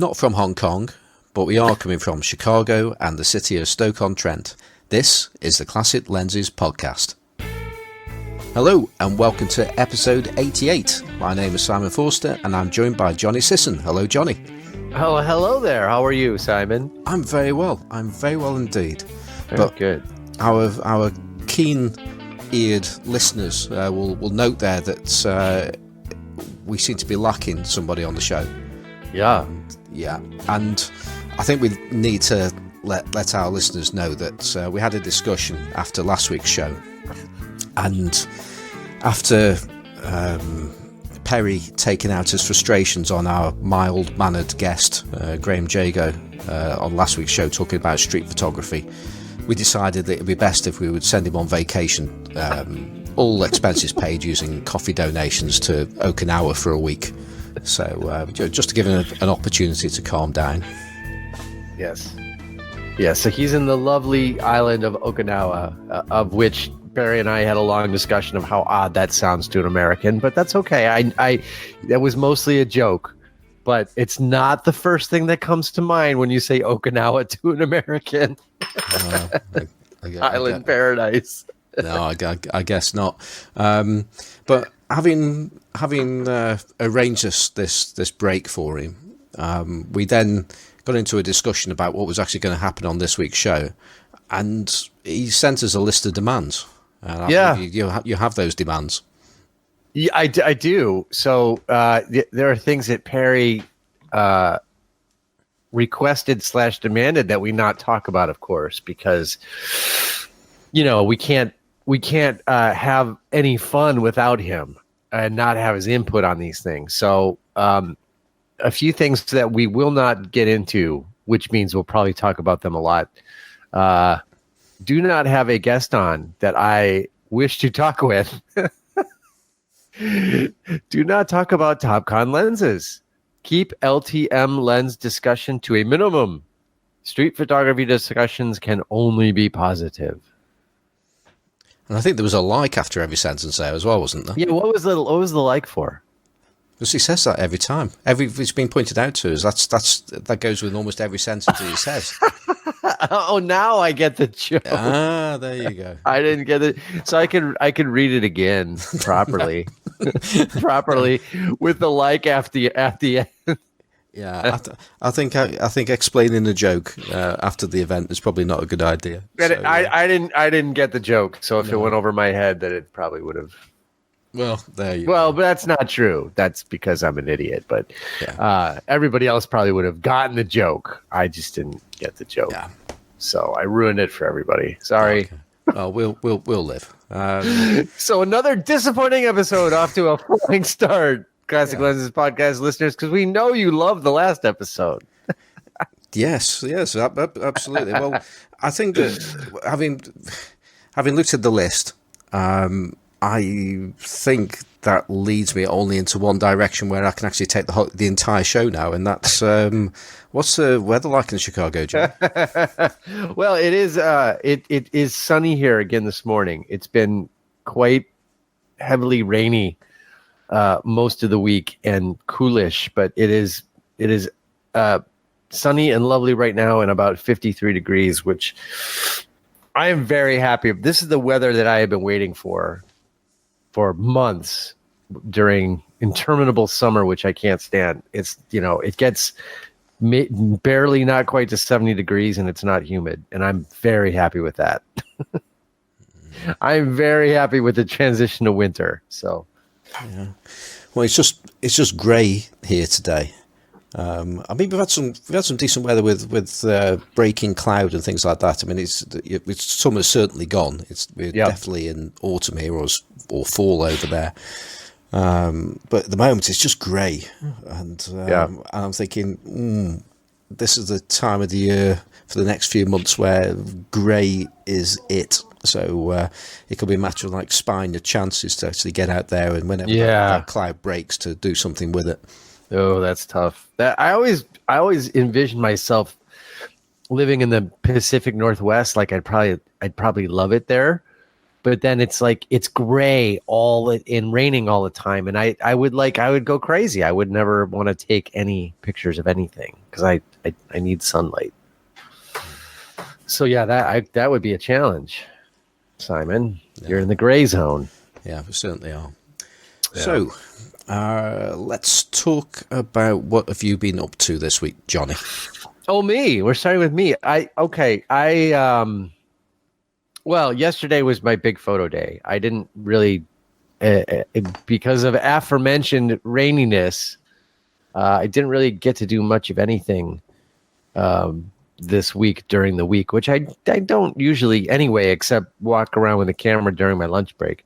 Not from Hong Kong, but we are coming from Chicago and the city of Stoke-on-Trent. This is the Classic Lenses podcast. Hello and welcome to episode 88. My name is Simon Forster and I'm joined by Johnny Sisson. Hello, Johnny. Oh, hello there. How are you, Simon? I'm very well. I'm very well indeed. But good. Our keen-eared listeners will note there that we seem to be lacking somebody on the show. Yeah. Yeah, and I think we need to let our listeners know that we had a discussion after last week's show, and after Perry taking out his frustrations on our mild-mannered guest, Graham Jago, on last week's show talking about street photography, we decided that it would be best if we would send him on vacation, all expenses paid using coffee donations to Okinawa for a week. So just to give him an opportunity to calm down. Yes. Yeah, so he's in the lovely island of Okinawa, of which Barry and I had a long discussion of how odd that sounds to an American, but that's okay. I that was mostly a joke, but it's not the first thing that comes to mind when you say Okinawa to an American. Island paradise. No, I guess not. But having arranged this break for him, we then got into a discussion about what was actually going to happen on this week's show, and he sent us a list of demands. Yeah, you have those demands. Yeah, I do. So there are things that Perry requested / demanded that we not talk about, of course, because we can't have any fun without him and not have his input on these things. So a few things that we will not get into, which means we'll probably talk about them a lot. Do not have a guest on that I wish to talk with. Do not talk about TopCon lenses. Keep LTM lens discussion to a minimum. Street photography discussions can only be positive. And I think there was a like after every sentence there as well, wasn't there? Yeah, what was the like for? Because he says that every time. It's been pointed out to us. That goes with almost every sentence that he says. Oh, now I get the joke. Ah, there you go. I didn't get it, so I could read it again properly, properly with the like after the end. Yeah, I think explaining the joke after the event is probably not a good idea. So, I didn't get the joke, so if it went over my head, then it probably would have. Well, there you. Well, but that's not true. That's because I'm an idiot. But everybody else probably would have gotten the joke. I just didn't get the joke. Yeah. So I ruined it for everybody. Sorry. Okay. Oh, we'll live. So another disappointing episode off to a flying start. Classic Lenses podcast listeners, because we know you loved the last episode. Yes, absolutely. Well, I think that having looked at the list, I think that leads me only into one direction where I can actually take the entire show now, and that's what's the weather like in Chicago, John? Well, it is it is sunny here again this morning. It's been quite heavily rainy most of the week and coolish, but it is sunny and lovely right now and about 53 degrees, which I am very happy. This is the weather that I have been waiting for months during interminable summer, which I can't stand. It's, it gets barely not quite to 70 degrees and it's not humid. And I'm very happy with that. I'm very happy with the transition to winter. So, yeah. Well, it's just grey here today. I mean, we've had some decent weather with breaking cloud and things like that. I mean, it's summer's certainly gone. We're definitely in autumn here or fall over there. But at the moment, it's just grey, and I'm thinking, this is the time of the year for the next few months where grey is it. So it could be a matter of like spying your chances to actually get out there and whenever that cloud breaks to do something with it. Oh, that's tough. That I always envisioned myself living in the Pacific Northwest. Like I'd probably love it there. but then it's like it's gray and raining all the time, and I would go crazy. I would never want to take any pictures of anything because I need sunlight. So yeah, that would be a challenge, Simon. Yeah. You're in the gray zone. Yeah, we certainly are. Yeah. So let's talk about what have you been up to this week, Johnny? Oh, me. We're starting with me. Well, yesterday was my big photo day. I didn't really, because of aforementioned raininess, I didn't really get to do much of anything this week during the week, which I don't usually anyway, except walk around with a camera during my lunch break.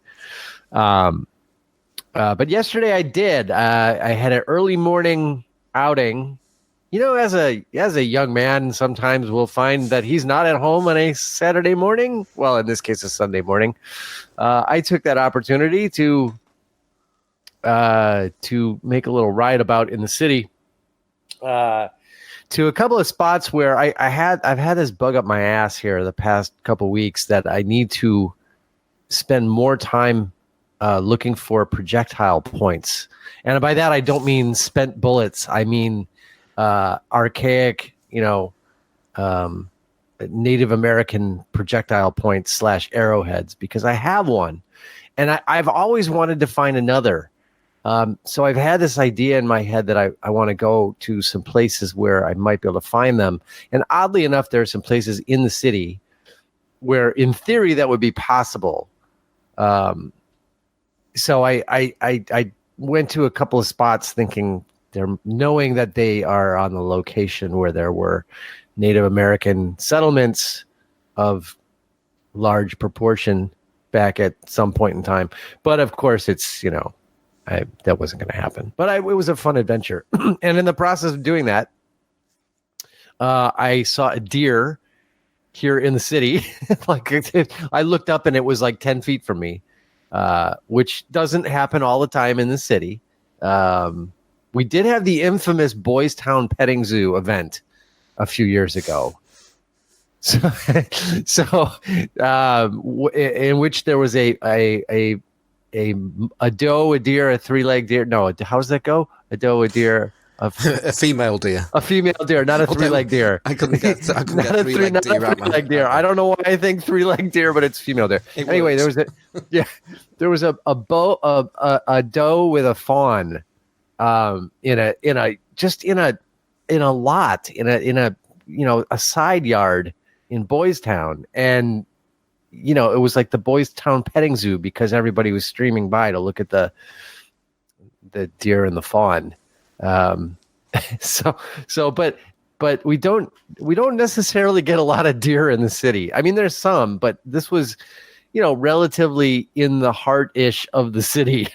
But yesterday I did. I had an early morning outing. You know, as a young man, sometimes we'll find that he's not at home on a Saturday morning. Well, in this case, a Sunday morning. I took that opportunity to make a little ride about in the city to a couple of spots where I've had this bug up my ass here the past couple weeks that I need to spend more time looking for projectile points. And by that, I don't mean spent bullets. I mean archaic, Native American projectile points / arrowheads, because I have one. And I've always wanted to find another. So I've had this idea in my head that I want to go to some places where I might be able to find them. And oddly enough, there are some places in the city where, in theory, that would be possible. So I went to a couple of spots knowing that they are on the location where there were Native American settlements of large proportion back at some point in time. But of course, it's, that wasn't going to happen. But it was a fun adventure. And in the process of doing that, I saw a deer here in the city. I looked up and it was like 10 feet from me, which doesn't happen all the time in the city. We did have the infamous Boys Town Petting Zoo event a few years ago. In which there was a doe, a deer, a three-legged deer. No, how does that go? A doe, a deer, a female deer. A female deer, not a three-legged deer. I couldn't get three-legged deer. I don't know why I think three-legged deer, but it's female deer. Anyway, there was a doe with a fawn in a lot in a side yard in Boys Town, and it was like the Boys Town Petting Zoo because everybody was streaming by to look at the deer and the fawn. But we don't necessarily get a lot of deer in the city. I mean, there's some, but this was, relatively in the heart-ish of the city,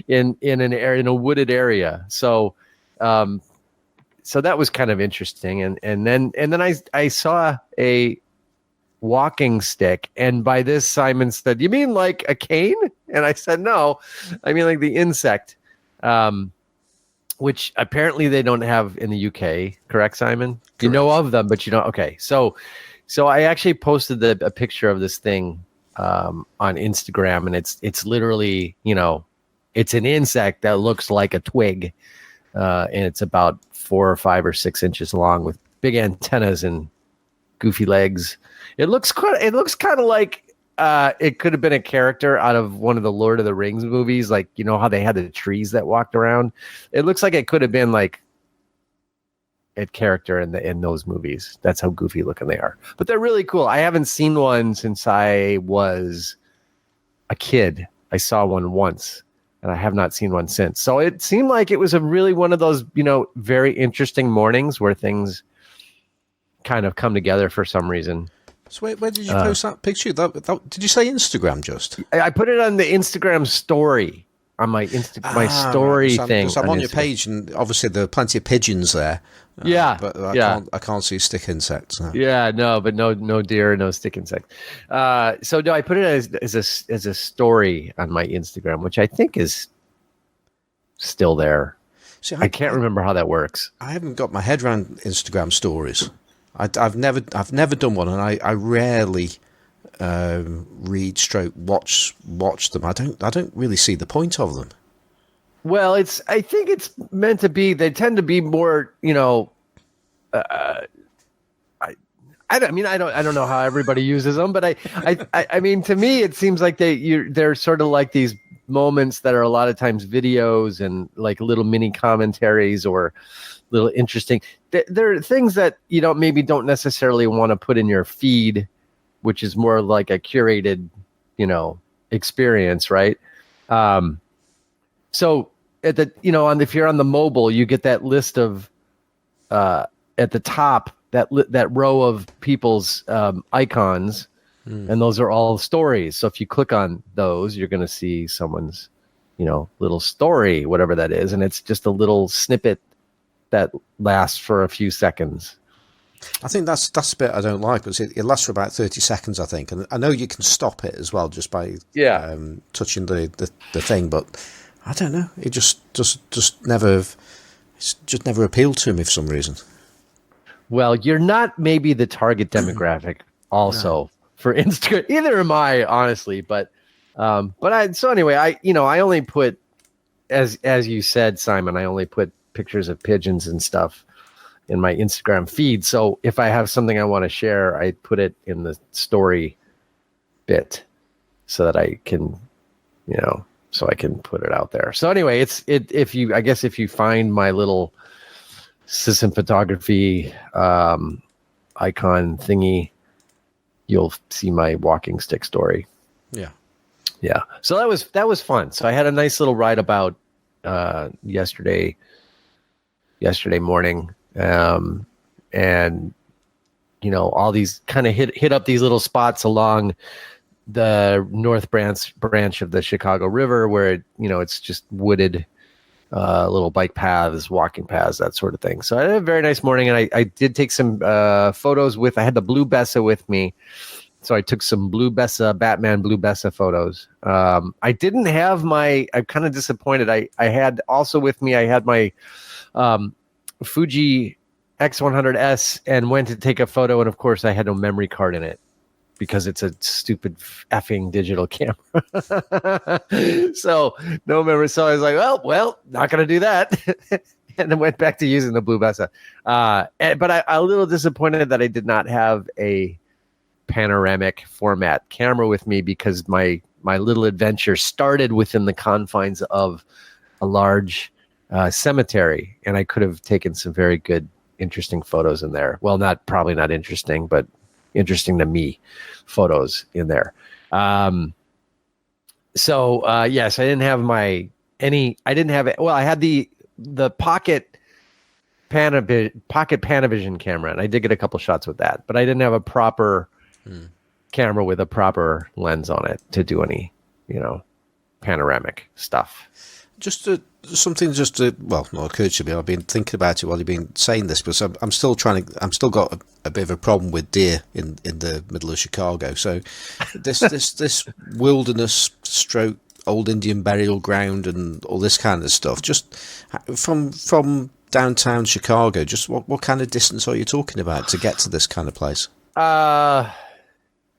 in a wooded area. So that was kind of interesting. And then I saw a walking stick, and by this Simon said, "You mean like a cane?" And I said, "No, I mean like the insect." Which apparently they don't have in the UK, correct, Simon? Correct. You know of them, but you don't. Okay, so I actually posted a picture of this thing on Instagram, and it's literally, it's an insect that looks like a twig, and it's about 4 or 5 or 6 inches long with big antennas and goofy legs. It looks kind of like it could have been a character out of one of the Lord of the Rings movies, like how they had the trees that walked around. It looks like it could have been like a character in those movies. That's how goofy looking they are. But they're really cool. I haven't seen one since I was a kid. I saw one once, and I have not seen one since. So it seemed like it was really one of those, very interesting mornings where things kind of come together for some reason. So where did you post that picture? Did you say Instagram just? I put it on the Instagram story, on my story thing. I'm on your page, and obviously there are plenty of pigeons there. But I can't see stick insects. No. Yeah, no, but no deer, no stick insect. So no, I put it as a story on my Instagram, which I think is still there. See, I can't remember how that works. I haven't got my head around Instagram stories. I've never done one, and I rarely read stroke watch them. I don't really see the point of them. Well, I think it's meant to be. They tend to be more, I don't know how everybody uses them, but I mean, to me, it seems like they're sort of like these moments that are a lot of times videos and like little mini commentaries or little interesting. They're things that you don't necessarily want to put in your feed, which is more like a curated, experience, right? So at the, if you're on the mobile, you get that list of at the top, that row of people's icons, and those are all stories. So if you click on those, you're going to see someone's, little story, whatever that is, and it's just a little snippet that lasts for a few seconds. I think that's the bit I don't like, because it lasts for about 30 seconds, I think, and I know you can stop it as well just by touching the thing, but I don't know. It just never appealed to me for some reason. Well, you're not maybe the target demographic also for Instagram. Either am I, honestly. But anyway, I only put, as you said, Simon, I only put pictures of pigeons and stuff in my Instagram feed. So if I have something I want to share, I put it in the story bit so that I can, so I can put it out there. So anyway, if you find my little system photography icon thingy, you'll see my walking stick story. Yeah. So that was fun. So I had a nice little ride about yesterday morning, and all these kind of hit up these little spots along the north branch of the Chicago River, where it's just wooded, little bike paths, walking paths, that sort of thing. So I had a very nice morning, and I did take some photos I had the Blue Bessa with me. So I took some Batman Blue Bessa photos. I didn't have I'm kind of disappointed. I had also with me, I had my Fuji X100S and went to take a photo. And of course I had no memory card in it because it's a stupid effing digital camera. So no memory. So I was like, well, not going to do that. And then went back to using the Blue Bessa. But I'm a little disappointed that I did not have a panoramic format camera with me, because my little adventure started within the confines of a large cemetery, and I could have taken some very good, interesting photos in there. Well, probably not interesting, but interesting to me photos in there. Yes, I didn't have I had the Pocket Panavision camera, and I did get a couple shots with that, but I didn't have a proper camera with a proper lens on it to do any, panoramic stuff. Something not occurred to me. I've been thinking about it while you've been saying this, because I'm still got a bit of a problem with deer in the middle of Chicago. So this wilderness stroke old Indian burial ground and all this kind of stuff, just from downtown Chicago, just what kind of distance are you talking about to get to this kind of place?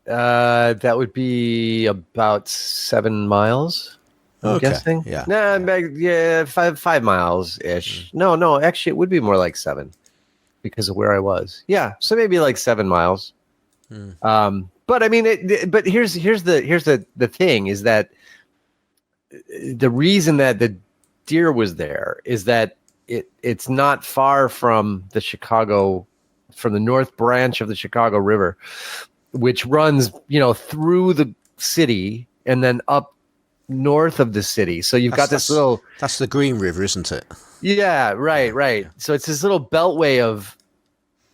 That would be about 7 miles. I'm guessing. Yeah. Yeah, 5 miles ish. No, actually it would be more like 7 because of where I was. Yeah. So maybe like 7 miles. But I mean, but here's the thing is that the reason that the deer was there is that it's not far from from the north branch of the Chicago River, which runs, through the city and then up north of the city. So you've got this little... That's the Green River, isn't it? Yeah, right. Yeah. So it's this little beltway of,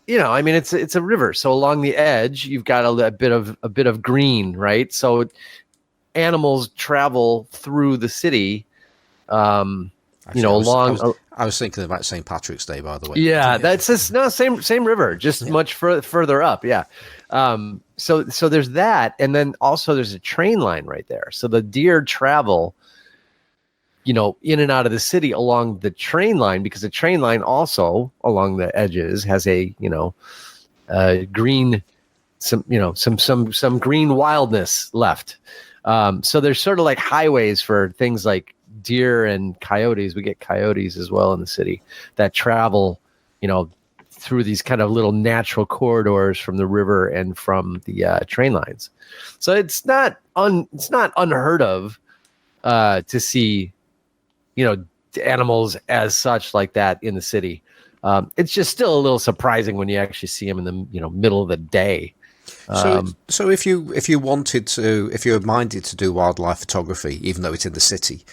it's a river. So along the edge, you've got a bit of green, right? So animals travel through the city, along... I was thinking about St. Patrick's Day, by the way. Yeah, that's same river, just much further up. Yeah. So there's that, and then also there's a train line right there. So the deer travel, in and out of the city along the train line, because the train line also along the edges has a green some green wildness left. So there's sort of like highways for things like deer and coyotes. We get coyotes as well in the city that travel, through these kind of little natural corridors from the river and from the train lines. So it's not unheard of to see, animals as such like that in the city. It's just still a little surprising when you actually see them in the middle of the day. So if you were minded to do wildlife photography, even though it's in the city,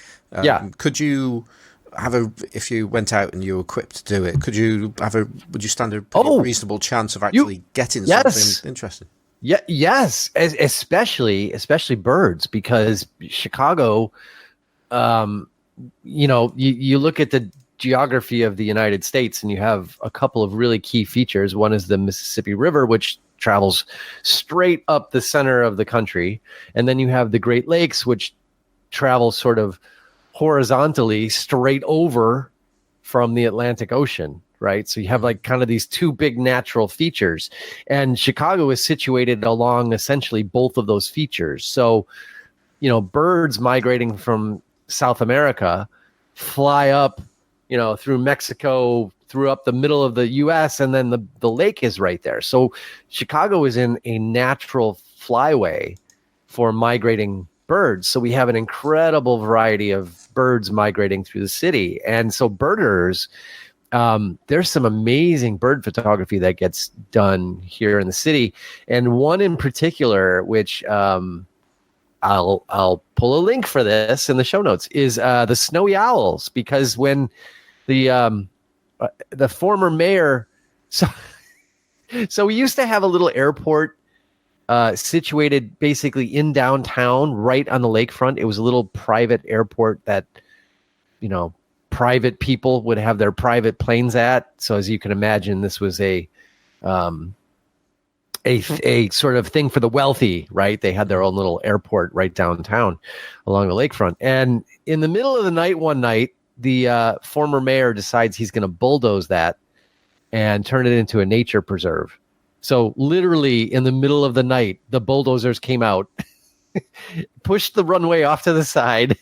could you if you went out and you were equipped to do it, would you stand a pretty reasonable chance of actually getting something interesting? Yeah, yes, especially birds, because Chicago, you look at the geography of the United States and you have a couple of really key features. One is the Mississippi River, which travels straight up the center of the country. And then you have the Great Lakes, which travel sort of horizontally straight over from the Atlantic Ocean, right? So you have like kind of these two big natural features, and Chicago is situated along essentially both of those features. So, birds migrating from South America fly up, through Mexico, through up the middle of the US, and then the lake is right there. So Chicago is in a natural flyway for migrating birds. So we have an incredible variety of birds migrating through the city. And so birders, there's some amazing bird photography that gets done here in the city. And one in particular, which I'll pull a link for this in the show notes, is the snowy owls, because when the former mayor, so we used to have a little airport situated basically in downtown, right on the lakefront. It was a little private airport that, private people would have their private planes at. So as you can imagine, this was a sort of thing for the wealthy, right? They had their own little airport right downtown along the lakefront. And in the middle of the night, one night, the former mayor decides he's going to bulldoze that and turn it into a nature preserve. So literally in the middle of the night, the bulldozers came out, pushed the runway off to the side,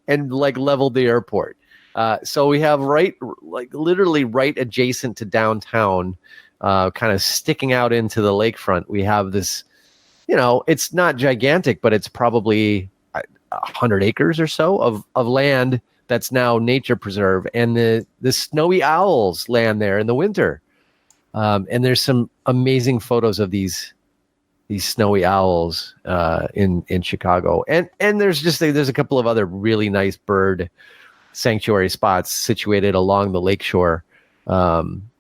and leveled the airport. So we have literally right adjacent to downtown, kind of sticking out into the lakefront, we have this, it's not gigantic, but it's probably 100 acres or so of land that's now nature preserve. And the snowy owls land there in the winter. And there's some amazing photos of these snowy owls in Chicago. And there's a couple of other really nice bird sanctuary spots situated along the lakeshore,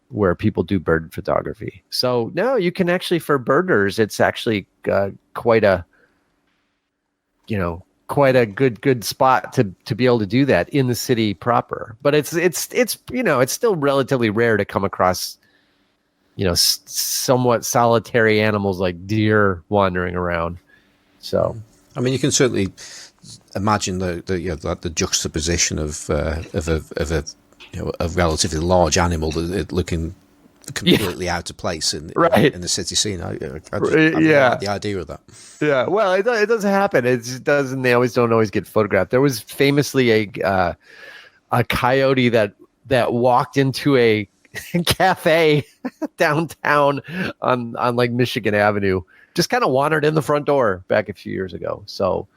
where people do bird photography. So no, you can actually, for birders, it's actually quite a good spot to be able to do that in the city proper. But it's still relatively rare to come across, somewhat solitary animals like deer wandering around. So, I mean, you can certainly imagine the juxtaposition of a relatively large animal looking completely out of place in the city scene. I like the idea of that. Yeah, well, it does happen. It just doesn't. They don't always get photographed. There was famously a coyote that walked into a cafe downtown on like Michigan Avenue. Just kind of wandered in the front door back a few years ago. So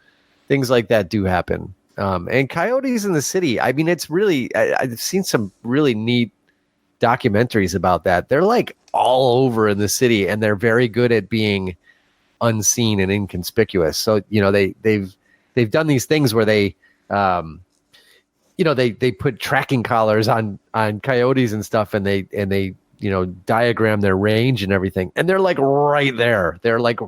things like that do happen. And coyotes in the city, I mean, it's really, I've seen some really neat documentaries about that. They're like all over in the city, and they're very good at being unseen and inconspicuous. So, they've done these things where they put tracking collars on coyotes and stuff, and they diagram their range and everything. And they're like right there. They're like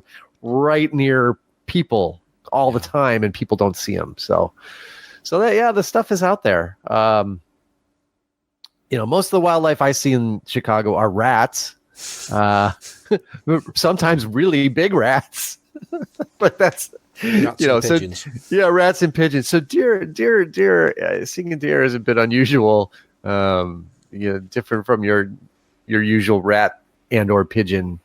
right near people all the time, and people don't see them. So the stuff is out there. Most of the wildlife I see in Chicago are rats, sometimes really big rats, but that's, pigeons. Rats and pigeons. So deer, seeing a deer is a bit unusual, different from your usual rat and or pigeon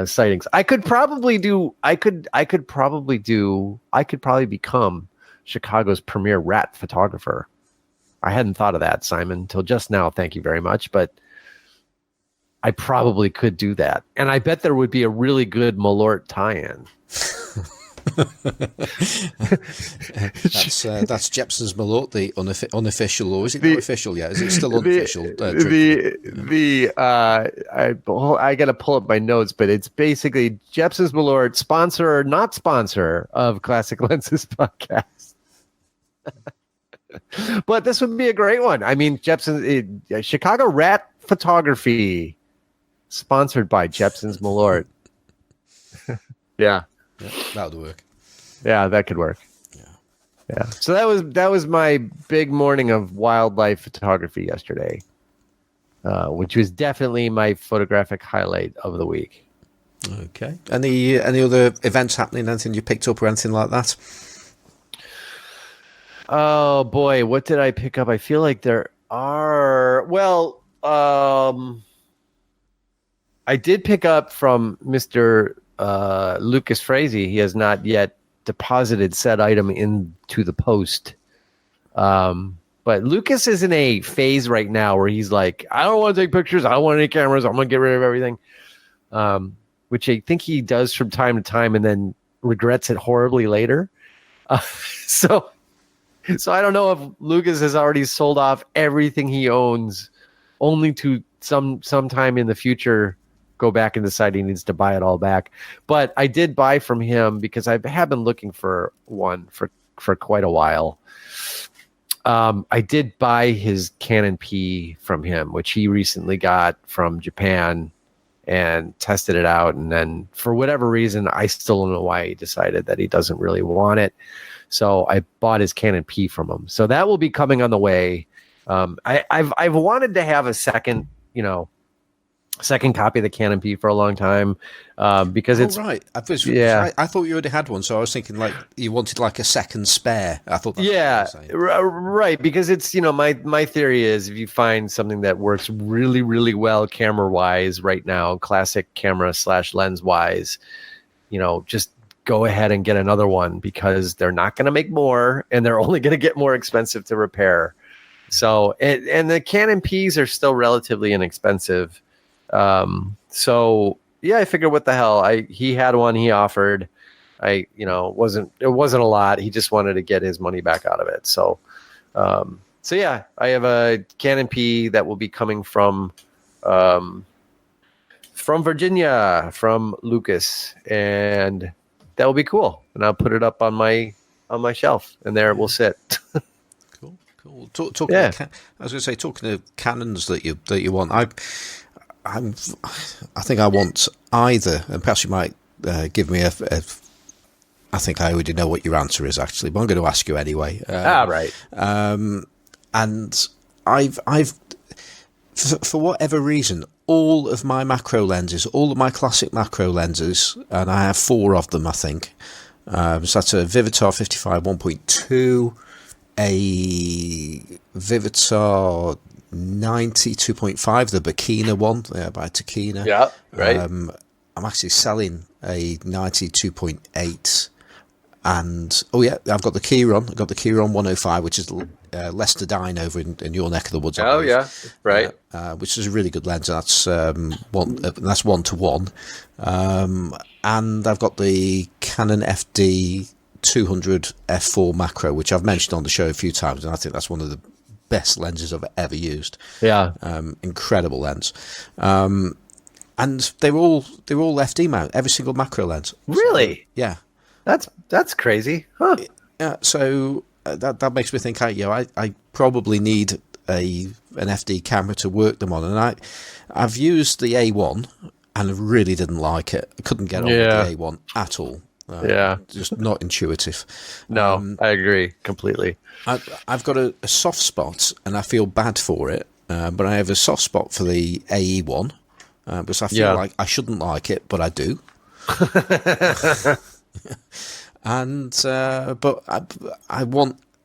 sightings. I could probably become Chicago's premier rat photographer. I hadn't thought of that, Simon, until just now. Thank you very much. But I probably could do that. And I bet there would be a really good Malort tie-in. That's Jepson's Malort, the unofficial, or is it not official yet? Is it still unofficial? I got to pull up my notes, but it's basically Jepson's Malort, sponsor or not sponsor of Classic Lenses podcast. But this would be a great one. I mean, Chicago Rat Photography, sponsored by Jepson's Malort. Yeah, that would work. Yeah, that could work. Yeah. So that was my big morning of wildlife photography yesterday, which was definitely my photographic highlight of the week. Okay. Any other events happening? Anything you picked up or anything like that? Oh boy, what did I pick up? I feel like there are. Well, I did pick up from Mr. Lucas Frazee. He has not yet deposited said item into the post. But Lucas is in a phase right now where he's like, I don't want to take pictures. I don't want any cameras. I'm going to get rid of everything. Which I think he does from time to time and then regrets it horribly later. So I don't know if Lucas has already sold off everything he owns only to sometime in the future go back and decide he needs to buy it all back. But I did buy from him because I have been looking for one for quite a while. I did buy his Canon P from him, which he recently got from Japan and tested it out. And then for whatever reason, I still don't know why he decided that he doesn't really want it. So I bought his Canon P from him. So that will be coming on the way. I've wanted to have a second copy of the Canon P for a long time because it's right. I thought you already had one, so I was thinking like you wanted like a second spare. I thought that's what you were saying. Right, because it's my theory is if you find something that works really really well camera wise right now, classic camera / lens wise, just go ahead and get another one because they're not going to make more and they're only going to get more expensive to repair. So and the Canon Ps are still relatively inexpensive. So yeah, I figured what the hell, he had one he offered. It wasn't a lot. He just wanted to get his money back out of it. So yeah, I have a Canon P that will be coming from Virginia, from Lucas, and that will be cool. And I'll put it up on my shelf and there it will sit. Cool. Talking I was going to say, talking of Canons that you want, I think I want either, and perhaps you might give me I think I already know what your answer is actually, but I'm going to ask you anyway. Right. And I've for whatever reason, all of my macro lenses, all of my classic macro lenses, and I have 4 of them, I think. So that's a Vivitar 55 1.2, a Vivitar 90 2.5, the Burkina one by Takina. Yeah, right. I'm actually selling a 90 2.8, and I've got the Keyron. I've got the Keyron 105, which is Leicester Dine over in your neck of the woods. Oh yeah, right. Which is a really good lens. That's that's 1:1. And I've got the Canon FD 200 f4 macro, which I've mentioned on the show a few times, and I think that's one of the best lenses I've ever used. Yeah. Incredible lens. And they're all FD mount, every single macro lens. Really? So, yeah. That's crazy. Huh. Yeah. So that makes me think I probably need an FD camera to work them on, and I've used the A1 and I really didn't like it. I couldn't get on with the A1 at all. Just not intuitive. No, I agree completely. I've got a soft spot, and I feel bad for it, but I have a soft spot for the AE1 because I feel like I shouldn't like it, but I do. And but I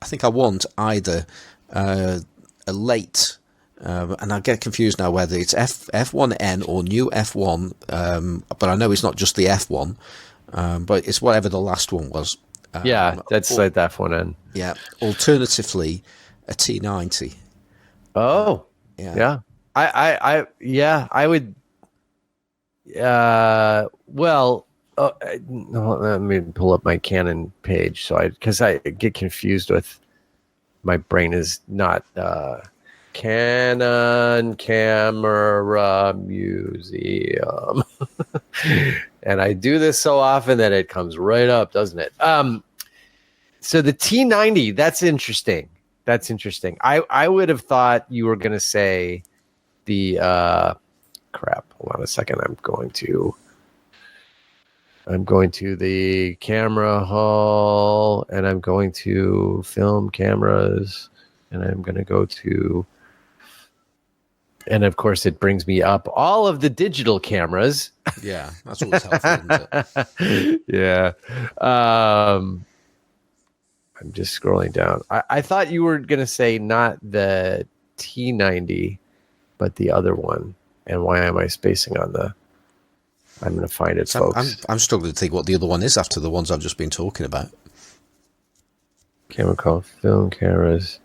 think I want either a late and I get confused now whether it's F1N or new F1, but I know it's not just the F1, but it's whatever the last one was. That's like the F1N. Yeah. Alternatively, a T90. Oh, Yeah. I would. Well, no, let me pull up my Canon page because I get confused with my brain is not Canon Camera Museum, and I do this so often that it comes right up, doesn't it? So the T90, that's interesting. I would have thought you were going to say the crap. Hold on a second. I'm going to the camera hall, and I'm going to film cameras, and I'm going to go to, and of course it brings me up all of the digital cameras. Yeah, that's always helpful, isn't it? Yeah. I'm just scrolling down. I thought you were going to say not the T90, but the other one. And why am I spacing on the... I'm going to find it, folks. I'm struggling to think what the other one is after the ones I've just been talking about. Camera call, film cameras,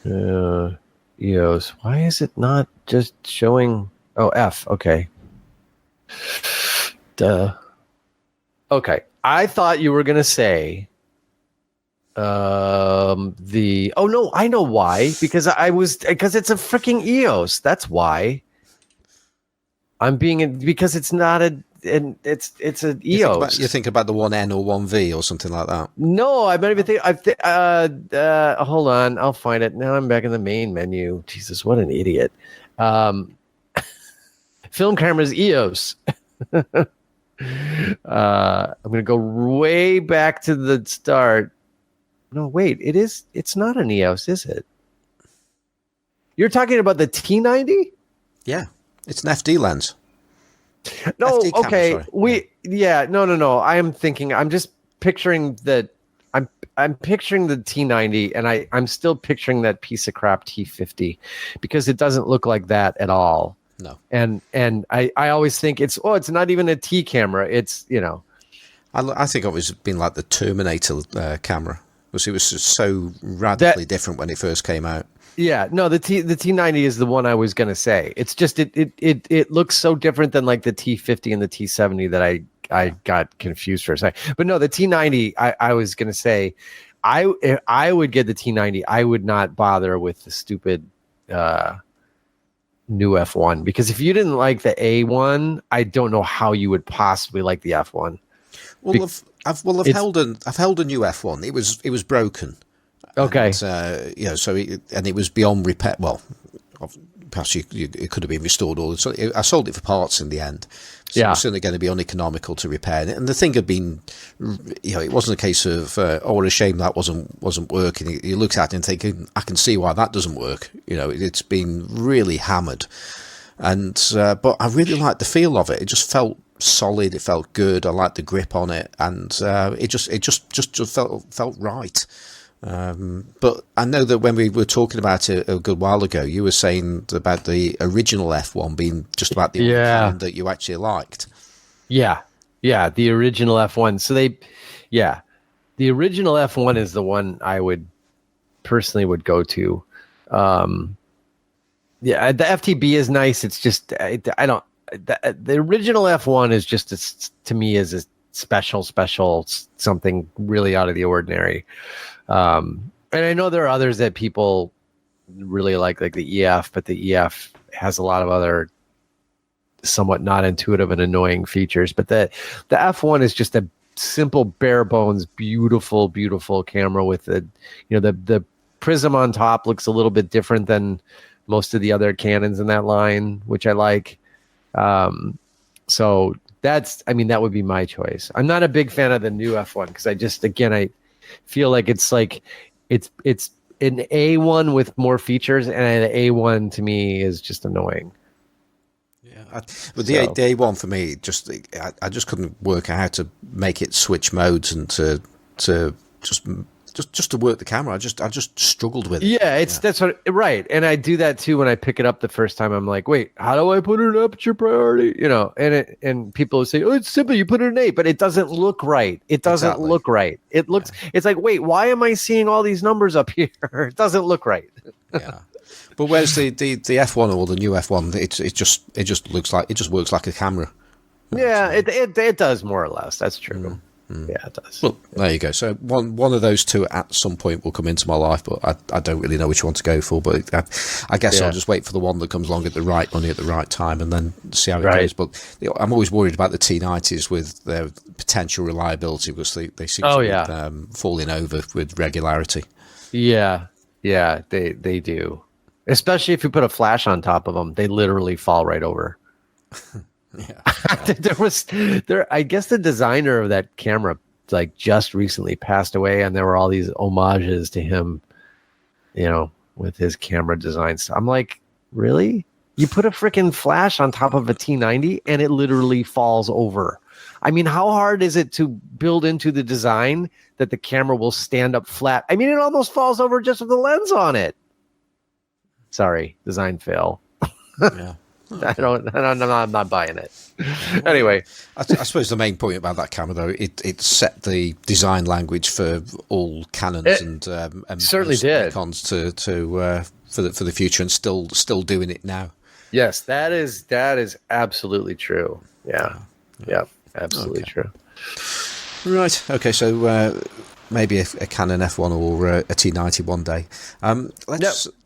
EOS. Why is it not just showing... Oh, F. Okay. Duh. Okay. I thought you were going to say... oh no, I know why, because it's a freaking EOS. That's why because it's not it's an EOS. You think about the 1N or 1V or something like that. No, I might even think hold on, I'll find it. Now I'm back in the main menu. Jesus, what an idiot. Film cameras EOS. I'm going to go way back to the start. No, wait, it's not an EOS, is it? You're talking about the T90? Yeah, it's an FD lens. No, FD camera, okay. sorry. No. I'm just picturing I'm picturing the T90, and I'm still picturing that piece of crap T50 because it doesn't look like that at all. No. And I always think it's not even a T camera. It's, I think it was been like the Terminator camera. Because it was just so radically different when it first came out. Yeah, no, the T90 is the one I was gonna say. It's just it looks so different than like the T50 and the T70 that I got confused for a second. But no, the T90, I was gonna say, if I would get the T90. I would not bother with the stupid new F1, because if you didn't like the A1, I don't know how you would possibly like the F1. Well, I've held a new F1. It was broken. Okay. And, so it was beyond repair. Well, perhaps it could have been restored. So I sold it for parts in the end. So it was certainly going to be uneconomical to repair. And the thing had been, it wasn't a case of, what a shame that wasn't working. You look at it and thinking, I can see why that doesn't work. It's been really hammered. And but I really liked the feel of it. It just felt solid. It felt good. I liked the grip on it, and it just felt right. But I know that when we were talking about it a good while ago, you were saying about the original F1 being just about the only kind that you actually liked. Yeah, the original F1. So the original F1 is the one I would personally go to. The FTB is nice. It's just the original F1 is just to me is a special something really out of the ordinary. And I know there are others that people really like the EF, but the EF has a lot of other somewhat not intuitive and annoying features. But the F1 is just a simple, bare bones, beautiful camera with the prism on top looks a little bit different than most of the other Canons in that line, which I like. So that would be my choice. I'm not a big fan of the new F1 because I feel like it's an A1 with more features, and an A1 to me is just annoying. Yeah, the A1 for me, I just couldn't work out how to make it switch modes and to just just to work the camera. I just struggled with it. Yeah, that's what right. And I do that too when I pick it up the first time. I'm like, wait, how do I put it in aperture priority? And people say, oh, it's simple. You put it in 8, but it doesn't look right. It doesn't look right. It looks. Yeah. It's like, wait, why am I seeing all these numbers up here? It doesn't look right. Yeah. But where's the F1 or the new F1? It just looks like, it just works like a camera. Yeah, it does more or less. That's true. Yeah, it does. Well, there you go. So one of those two at some point will come into my life, but I don't really know which one to go for. But I guess I'll just wait for the one that comes along at the right money at the right time, and then see how it goes. But I'm always worried about the T90s with their potential reliability, because they seem to be falling over with regularity. Yeah, they do. Especially if you put a flash on top of them, they literally fall right over. Yeah. I guess the designer of that camera like just recently passed away, and there were all these homages to him, with his camera design stuff. I'm like, really? You put a freaking flash on top of a T90 and it literally falls over. I mean, how hard is it to build into the design that the camera will stand up flat? I mean, it almost falls over just with the lens on it. Sorry, design fail. Yeah. I'm not buying it. Anyway, I suppose the main point about that camera, though, it set the design language for all Canons and certainly did Nikons for the future, and still doing it now. Yes, that is absolutely true. Yeah, absolutely true. Right. Okay. So maybe a Canon F1 or a T90 one day.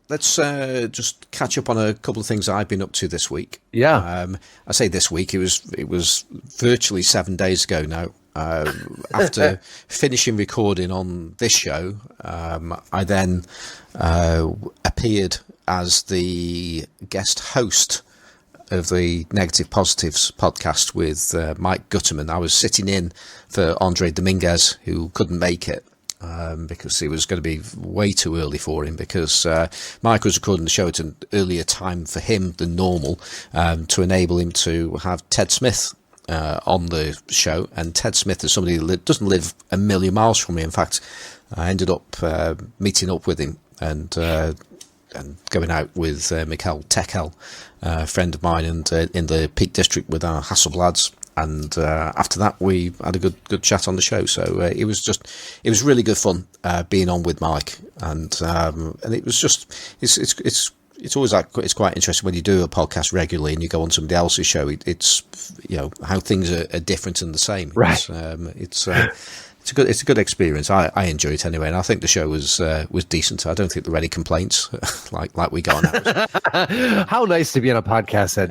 Let's just catch up on a couple of things I've been up to this week. Yeah. I say this week. It was virtually 7 days ago now. After finishing recording on this show, I then appeared as the guest host of the Negative Positives podcast with Mike Gutterman. I was sitting in for Andre Dominguez, who couldn't make it. Because it was going to be way too early for him, because Mike was recording the show at an earlier time for him than normal, to enable him to have Ted Smith on the show. And Ted Smith is somebody that doesn't live a million miles from me. In fact, I ended up meeting up with him and going out with Mikhail Tekel, a friend of mine, and in the Peak District with our Hasselblads. And after that, we had a good chat on the show. So it was really good fun being on with Mike, and it was just it's always it's quite interesting when you do a podcast regularly and you go on somebody else's show. It's how things are different and the same. Right. It's a good experience. I enjoy it anyway, and I think the show was decent. I don't think there were any complaints like we got on ours. How nice to be on a podcast that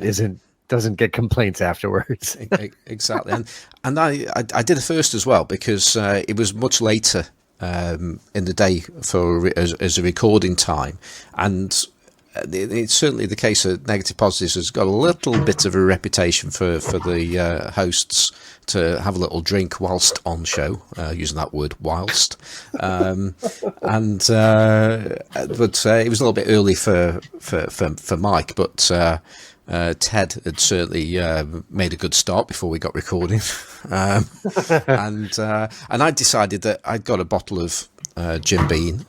doesn't get complaints afterwards. Exactly. And I did a first as well, because it was much later in the day as a recording time, and it's certainly the case that Negative Positives has got a little bit of a reputation for the hosts to have a little drink whilst on show, using that word whilst, but it was a little bit early for Mike, but Ted had certainly made a good start before we got recording, and I decided that I'd got a bottle of Jim Beam,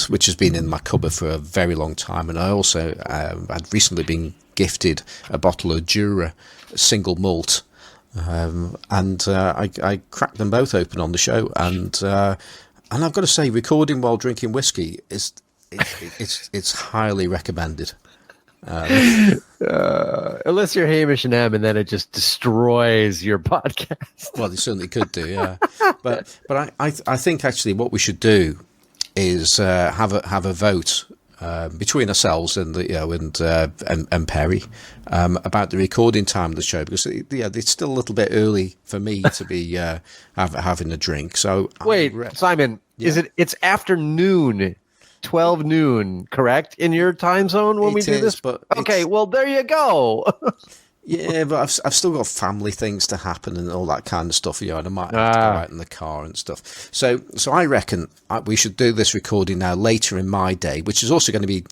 which has been in my cupboard for a very long time, and I also had recently been gifted a bottle of Jura single malt, and I cracked them both open on the show, and I've got to say, recording while drinking whiskey it's highly recommended. Unless you're Hamish and M, and then it just destroys your podcast. Well, they certainly could do, yeah. But I think actually what we should do is have a vote between ourselves and and Perry about the recording time of the show, because it's still a little bit early for me to be having a drink. So wait, Simon, it's afternoon. 12 noon, correct, in your time zone when we do this? But okay, well, there you go. Yeah, but I've still got family things to happen and all that kind of stuff, and I might have to go out in the car and stuff. So I reckon we should do this recording now later in my day, which is also going to be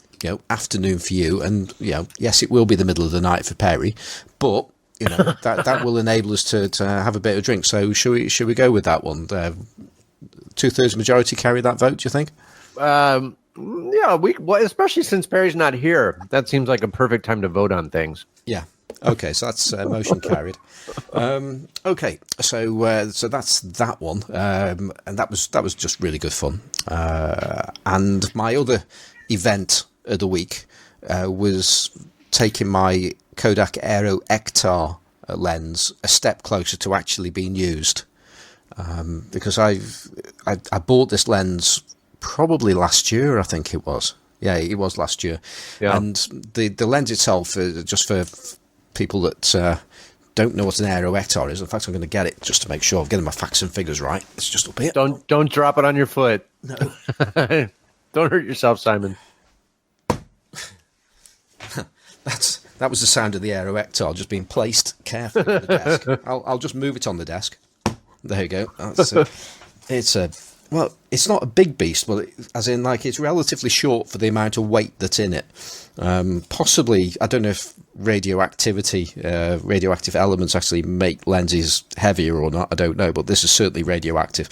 afternoon for you, and yes, it will be the middle of the night for Perry, but that will enable us to have a bit of drink. So should we go with that one? 2/3 majority carry that vote, do you think? Yeah, well, especially since Barry's not here. That seems like a perfect time to vote on things. Yeah. Okay, so that's motion carried. Okay, so that's that one, and that was just really good fun. And my other event of the week was taking my Kodak Aero Ektar lens a step closer to actually being used, because I bought this lens probably last year, I think it was. Yeah, it was last year. Yeah. And the lens itself, just for people that don't know what an Aero Ektar is, in fact, I'm going to get it just to make sure I'm getting my facts and figures right. It's just up here. Don't drop it on your foot. No. Don't hurt yourself, Simon. That was the sound of the Aero Ektar just being placed carefully on the desk. I'll just move it on the desk. There you go. Well, it's not a big beast, but as in, like, it's relatively short for the amount of weight that's in it. Possibly, I don't know if radioactive elements actually make lenses heavier or not. I don't know, but this is certainly radioactive,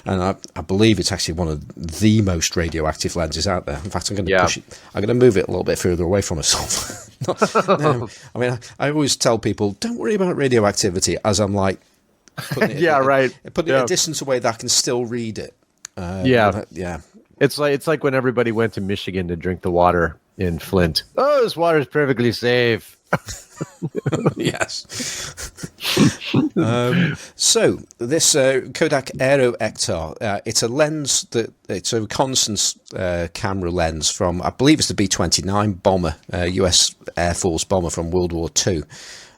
and I believe it's actually one of the most radioactive lenses out there. In fact, I'm going to push it. I'm going to move it a little bit further away from myself. I mean, I always tell people, don't worry about radioactivity, as I'm like, putting it at a distance away that I can still read it. Yeah. It's like when everybody went to Michigan to drink the water in Flint. Oh, this water is perfectly safe. Yes. So this Kodak Aero Ektar, it's a lens it's a reconnaissance camera lens from, I believe it's the B-29 bomber, US Air Force bomber from World War II,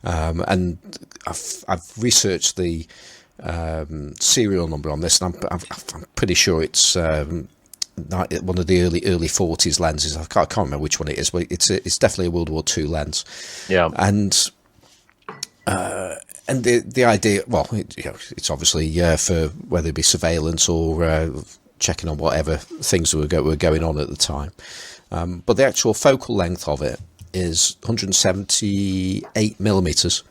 and I've researched the serial number on this, and I'm pretty sure it's one of the early 40s lenses. I can't remember which one it is, but it's definitely a World War II lens. Yeah, and the idea, well, it's obviously for whether it be surveillance or checking on whatever things were going on at the time. But the actual focal length of it is 178 millimeters.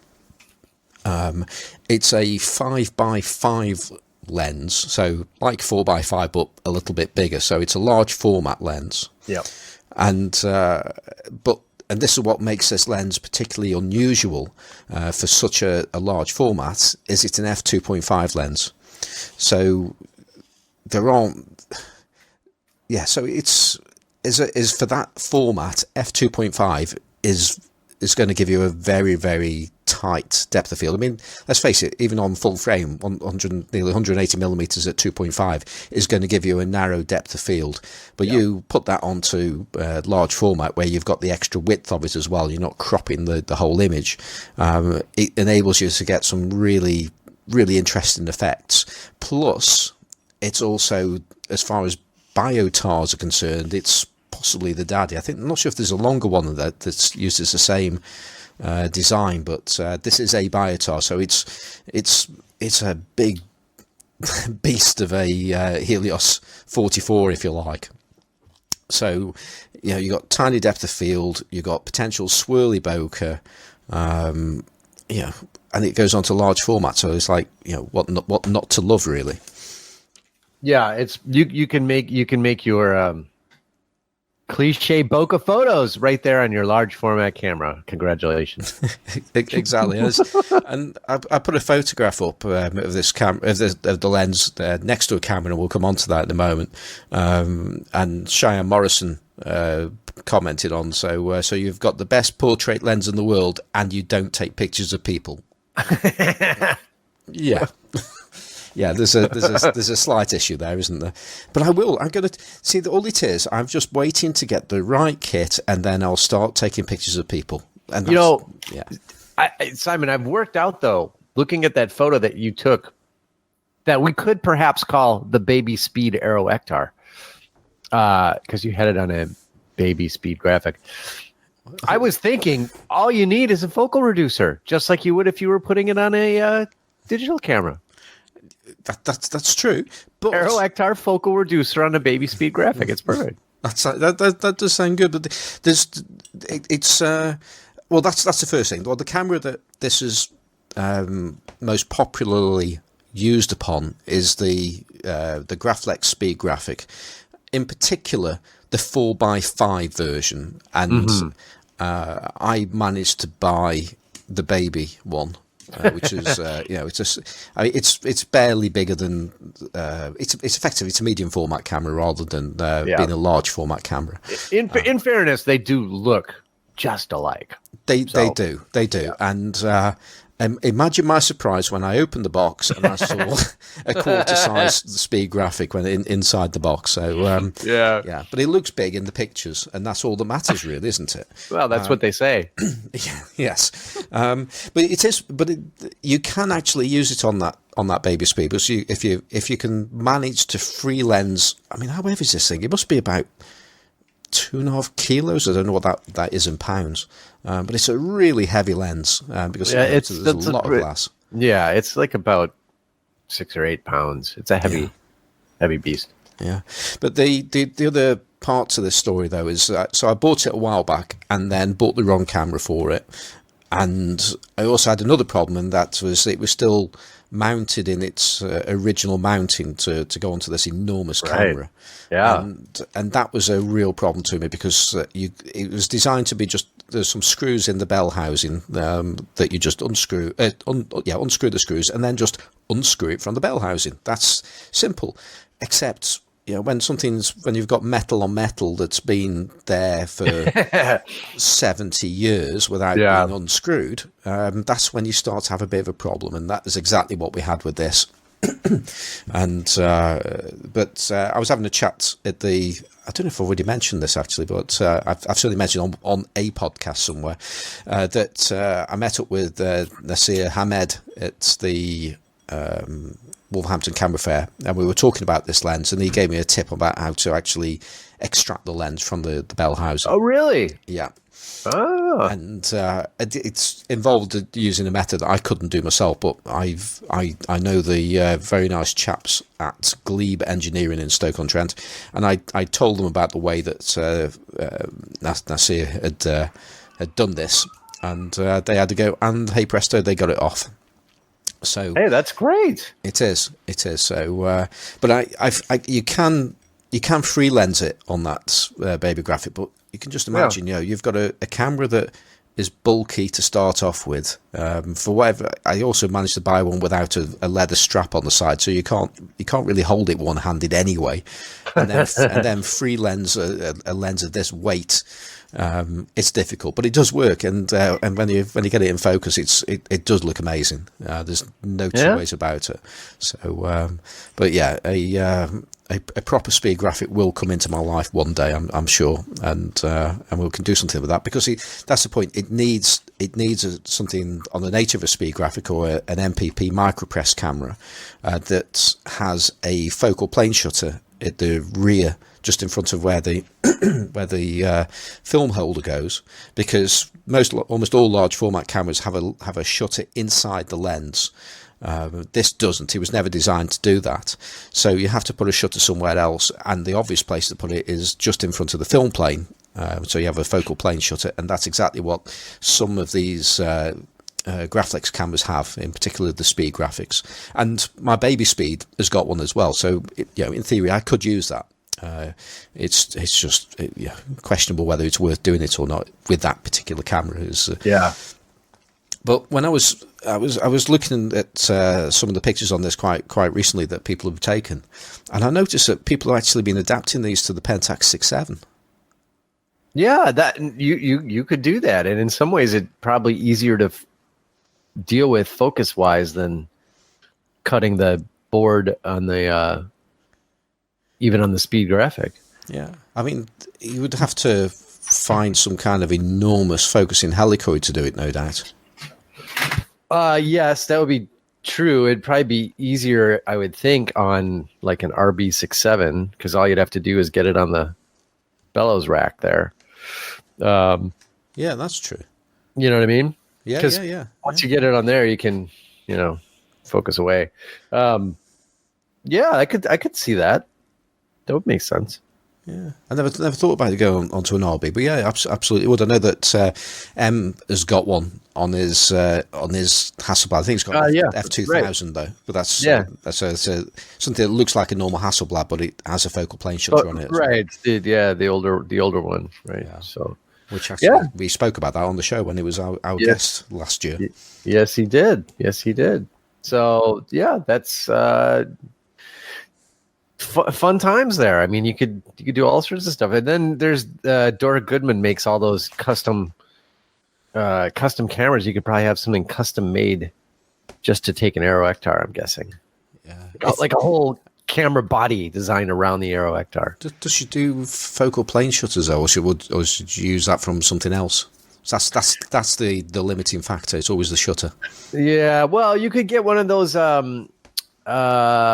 It's a 5x5 lens, so like 4x5 but a little bit bigger, so it's a large format lens. Yeah. And this is what makes this lens particularly unusual for such a large format, is it's an f2.5 lens. So there aren't, so it's for that format, f2.5 is going to give you a very, very tight depth of field. I mean, let's face it, even on full frame, nearly 180 millimeters at 2.5 is going to give you a narrow depth of field. But you put that onto large format where you've got the extra width of it as well. You're not cropping the whole image. It enables you to get some really, really interesting effects. Plus, it's also, as far as biotars are concerned, it's possibly the daddy. I'm not sure if there's a longer one that uses the same design, but this is a biotar, so it's a big beast of a Helios 44, if you like. So you got tiny depth of field, you got potential swirly bokeh, and it goes on to large format. So it's like what not to love, really. Yeah, it's you can make your cliche bokeh photos right there on your large format camera. Congratulations. Exactly. And I put a photograph up of this of the lens next to a camera, and we'll come on to that in a moment. And Cheyenne Morrison commented on, so you've got the best portrait lens in the world and you don't take pictures of people. Yeah. Yeah, there's a slight issue there, isn't there? But I'm going to see all it is. I'm just waiting to get the right kit, and then I'll start taking pictures of people. And Simon, I've worked out though, looking at that photo that you took, that we could perhaps call the baby speed Aero Ektar, because you had it on a baby speed graphic. I was thinking all you need is a focal reducer, just like you would if you were putting it on a digital camera. That's true. But Aero Ektar focal reducer on a baby speed graphic. It's perfect. That does sound good, but that's the first thing. Well, the camera that this is most popularly used upon is the Graflex speed graphic, in particular the 4x5 version, and I managed to buy the baby one, which is it's barely bigger than it's effectively it's a medium format camera rather than being a large format camera. In fairness, they do look just alike. They do, yeah. And imagine my surprise when I opened the box and I saw a quarter-size speed graphic when inside the box. So yeah, but it looks big in the pictures, and that's all that matters, really, isn't it? Well, that's what they say. Yes, but it is. But you can actually use it on that baby speed. Because if you can manage to free lens, I mean, how heavy is this thing? It must be about 2.5 kilos. I don't know what that is in pounds, but it's a really heavy lens because there's a lot of glass. Yeah, it's like about 6 or 8 pounds. It's a heavy beast. Yeah, but the other part to this story though is so I bought it a while back and then bought the wrong camera for it, and I also had another problem, and that was it was still mounted in its original mounting to go onto this enormous camera. Yeah, and that was a real problem to me because it was designed to be just there's some screws in the bell housing that you just unscrew the screws and then just unscrew it from the bell housing. That's simple, except when you've got metal on metal that's been there for 70 years without being unscrewed, that's when you start to have a bit of a problem, and that is exactly what we had with this. And but I was having a chat at I don't know if I've already mentioned this actually, but I've certainly mentioned on a podcast somewhere that I met up with Nasir Hamed at the Wolverhampton Camera Fair, and we were talking about this lens, and he gave me a tip about how to actually extract the lens from the bell housing. Oh, really? Yeah. Oh. And it's involved using a method that I couldn't do myself, but I know the very nice chaps at Glebe Engineering in Stoke-on-Trent, and I told them about the way that Nasir had done this, and they had to go, and hey presto, they got it off. So hey, that's great. It is. So, but you can free lens it on that baby graphic, but you can just imagine, you've got a camera that is bulky to start off with. For whatever, I also managed to buy one without a leather strap on the side, so you can't really hold it one-handed anyway. And then free lens a lens of this weight. It's difficult, but it does work, and when you get it in focus, it does look amazing. There's no two ways about it. So, but yeah, a proper speed graphic will come into my life one day, I'm sure, and we can do something with that, because that's the point. It needs something on the nature of a speed graphic or an MPP micropress camera that has a focal plane shutter at the rear, just in front of where the film holder goes, because almost all large format cameras have a shutter inside the lens. This doesn't. It was never designed to do that, so you have to put a shutter somewhere else, and the obvious place to put it is just in front of the film plane. So you have a focal plane shutter, and that's exactly what some of these Graflex cameras have, in particular the speed graphics. And my baby speed has got one as well, so in theory I could use that. It's just questionable whether it's worth doing it or not with that particular camera. But when I was looking at some of the pictures on this quite recently that people have taken, and I noticed that people have actually been adapting these to the Pentax 6.7. Yeah, that you could do that, and in some ways, it's probably easier to deal with focus wise than cutting the board on the even on the speed graphic. Yeah, I mean, you would have to find some kind of enormous focusing helicoid to do it, no doubt. Yes, that would be true. It'd probably be easier, I would think, on like an RB67, because all you'd have to do is get it on the bellows rack there. Yeah, that's true. You know what I mean? Yeah. Once you get it on there, you can, focus away. Yeah, I could see that. That would make sense. Yeah, I never thought about it going onto an RB, but yeah, absolutely would. I know that M has got one on his Hasselblad. I think it's got Yeah, F2000 though, but that's something that looks like a normal Hasselblad, but it has a focal plane shutter on it. Right, the older one, right? Yeah. So, which actually we spoke about that on the show when he was our guest last year. Yes, he did. So yeah, that's fun times there. I mean, you could do all sorts of stuff, and then there's Dora Goodman makes all those custom cameras. You could probably have something custom made just to take an Aero Ectar, I'm guessing. Yeah, like a whole camera body designed around the Aero Ectar. Does she do focal plane shutters though, or should you use that from something else? So that's the limiting factor. It's always the shutter. Yeah, well, you could get one of those. Air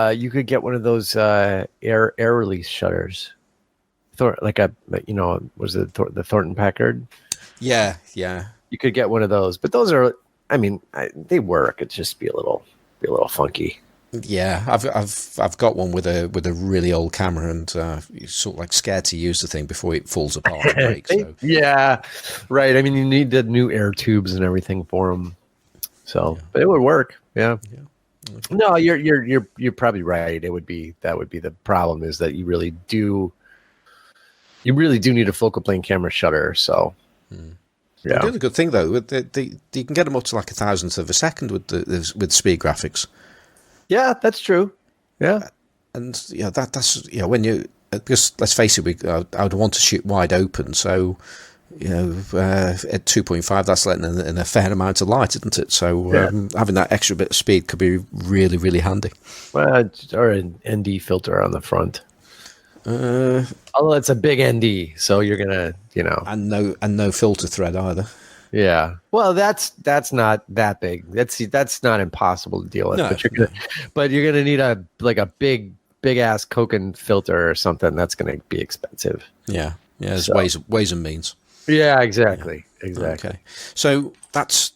release shutters. Like was it the Thornton Packard? Yeah. You could get one of those, but those are, I mean, they work. It'd just be a little funky. Yeah, I've got one with a really old camera, and you're sort of like scared to use the thing before it falls apart and breaks. So. Yeah, right. I mean, you need the new air tubes and everything for them. So, but it would work. Yeah. Okay. No, you're probably right. That would be the problem, is that you really do need a focal plane camera shutter. So. Yeah. The other good thing though, you can get them up to like 1,000th of a second with speed graphics. Yeah, that's true. Yeah, and that's when you, because let's face it, I would want to shoot wide open, so at 2.5 that's letting in a fair amount of light, isn't it? So having that extra bit of speed could be really, really handy. Well, or an ND filter on the front. Although it's a big ND, so you're gonna and no filter thread either. Yeah, well, that's not that big. That's not impossible to deal with. No, but you're gonna need a big ass Koken filter or something. That's gonna be expensive. Yeah. There's ways and means. Yeah, exactly. Okay, so that's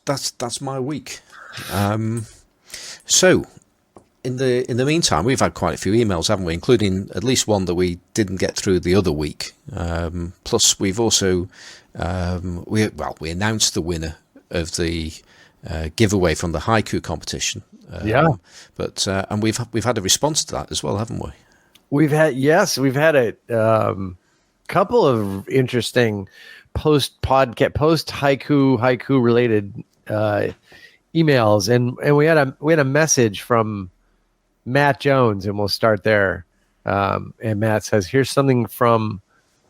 my week. So in the meantime, we've had quite a few emails, haven't we? Including at least one that we didn't get through the other week. Plus, we've also we announced the winner of the giveaway from the haiku competition. But and we've had a response to that as well, haven't we? We've had a couple of interesting post haiku related emails, and we had a message from Matt Jones, and we'll start there. And Matt says, "Here's something from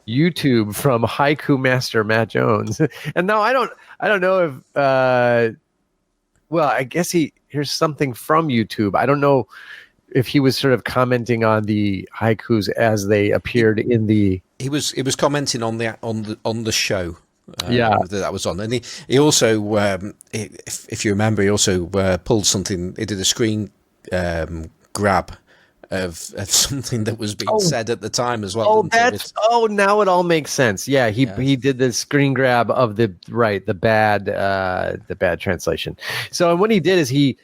YouTube from haiku master Matt Jones." And now I don't know if I guess here's something from YouTube. I don't know if he was sort of commenting on the haikus as they appeared in the. He was commenting on the show. That was on, and he also, if you remember, he also pulled something. He did a screen grab of something that was being said at the time as well. Now it all makes sense. Yeah, he did the screen grab of the bad translation. So what he did is he,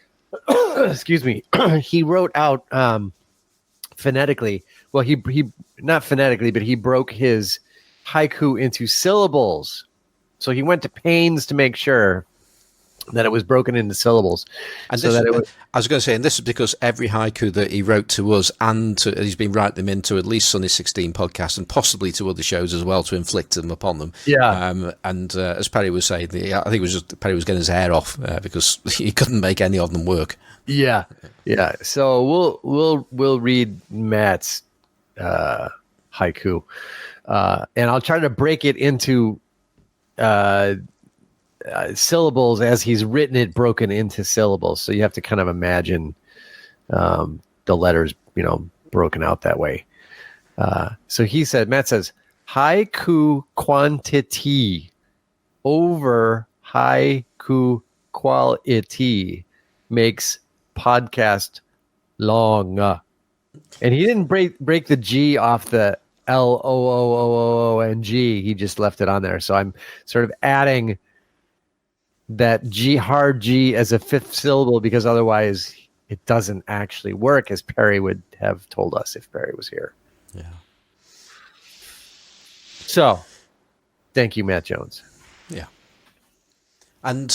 excuse me, he wrote out phonetically. Well, he not phonetically, but he broke his haiku into syllables. So he went to pains to make sure that it was broken into syllables. And I was going to say, and this is because every haiku that he wrote to us and he's been writing them into at least Sunny 16 podcast and possibly to other shows as well to inflict them upon them. Yeah. And as Perry was saying, I think it was just Perry was getting his hair off because he couldn't make any of them work. Yeah. Yeah. So we'll read Matt's haiku, and I'll try to break it into syllables as he's written it, broken into syllables. So you have to kind of imagine the letters, broken out that way. So Matt says, haiku quantity over haiku quality makes podcast long. And he didn't break the G off the LOOOONG. He just left it on there. So I'm sort of adding that G, hard G, as a fifth syllable, because otherwise it doesn't actually work, as Perry would have told us if Perry was here. Yeah. So, thank you, Matt Jones. Yeah. And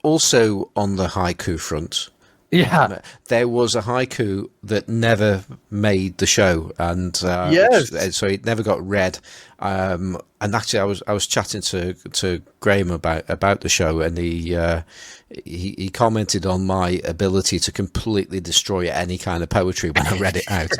also on the haiku front, there was a haiku that never made the show, and so it never got read. And actually, I was chatting to Graham about the show, and he commented on my ability to completely destroy any kind of poetry when I read it out.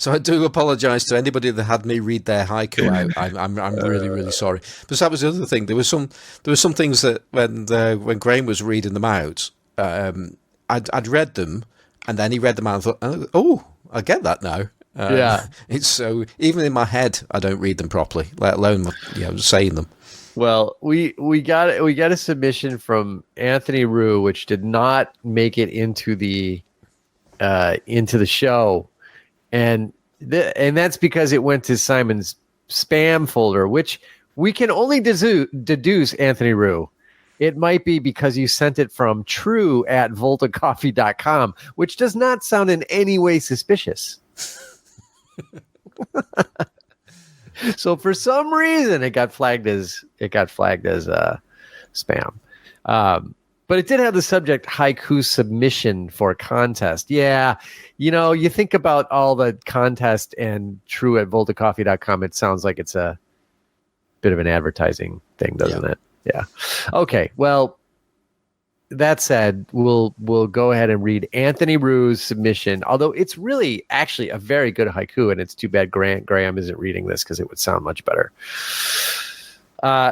So I do apologise to anybody that had me read their haiku out. I'm really, really sorry. But that was the other thing. There were some things that when Graham was reading them out, I'd read them, and then he read them out and thought, oh, I get that now. It's so, even in my head, I don't read them properly, let alone saying them. Well, we got a submission from Anthony Rue, which did not make it into the show, and that's because it went to Simon's spam folder, which we can only deduce, Anthony Rue. It might be because you sent it from true@voltacoffee.com, which does not sound in any way suspicious. So for some reason, it got flagged as spam. But it did have the subject haiku submission for contest. Yeah, you think about all the contest and true@voltacoffee.com. It sounds like it's a bit of an advertising thing, doesn't it? Yeah. Okay. Well, that said, we'll go ahead and read Anthony Rue's submission, although it's really actually a very good haiku, and it's too bad Graham isn't reading this because it would sound much better.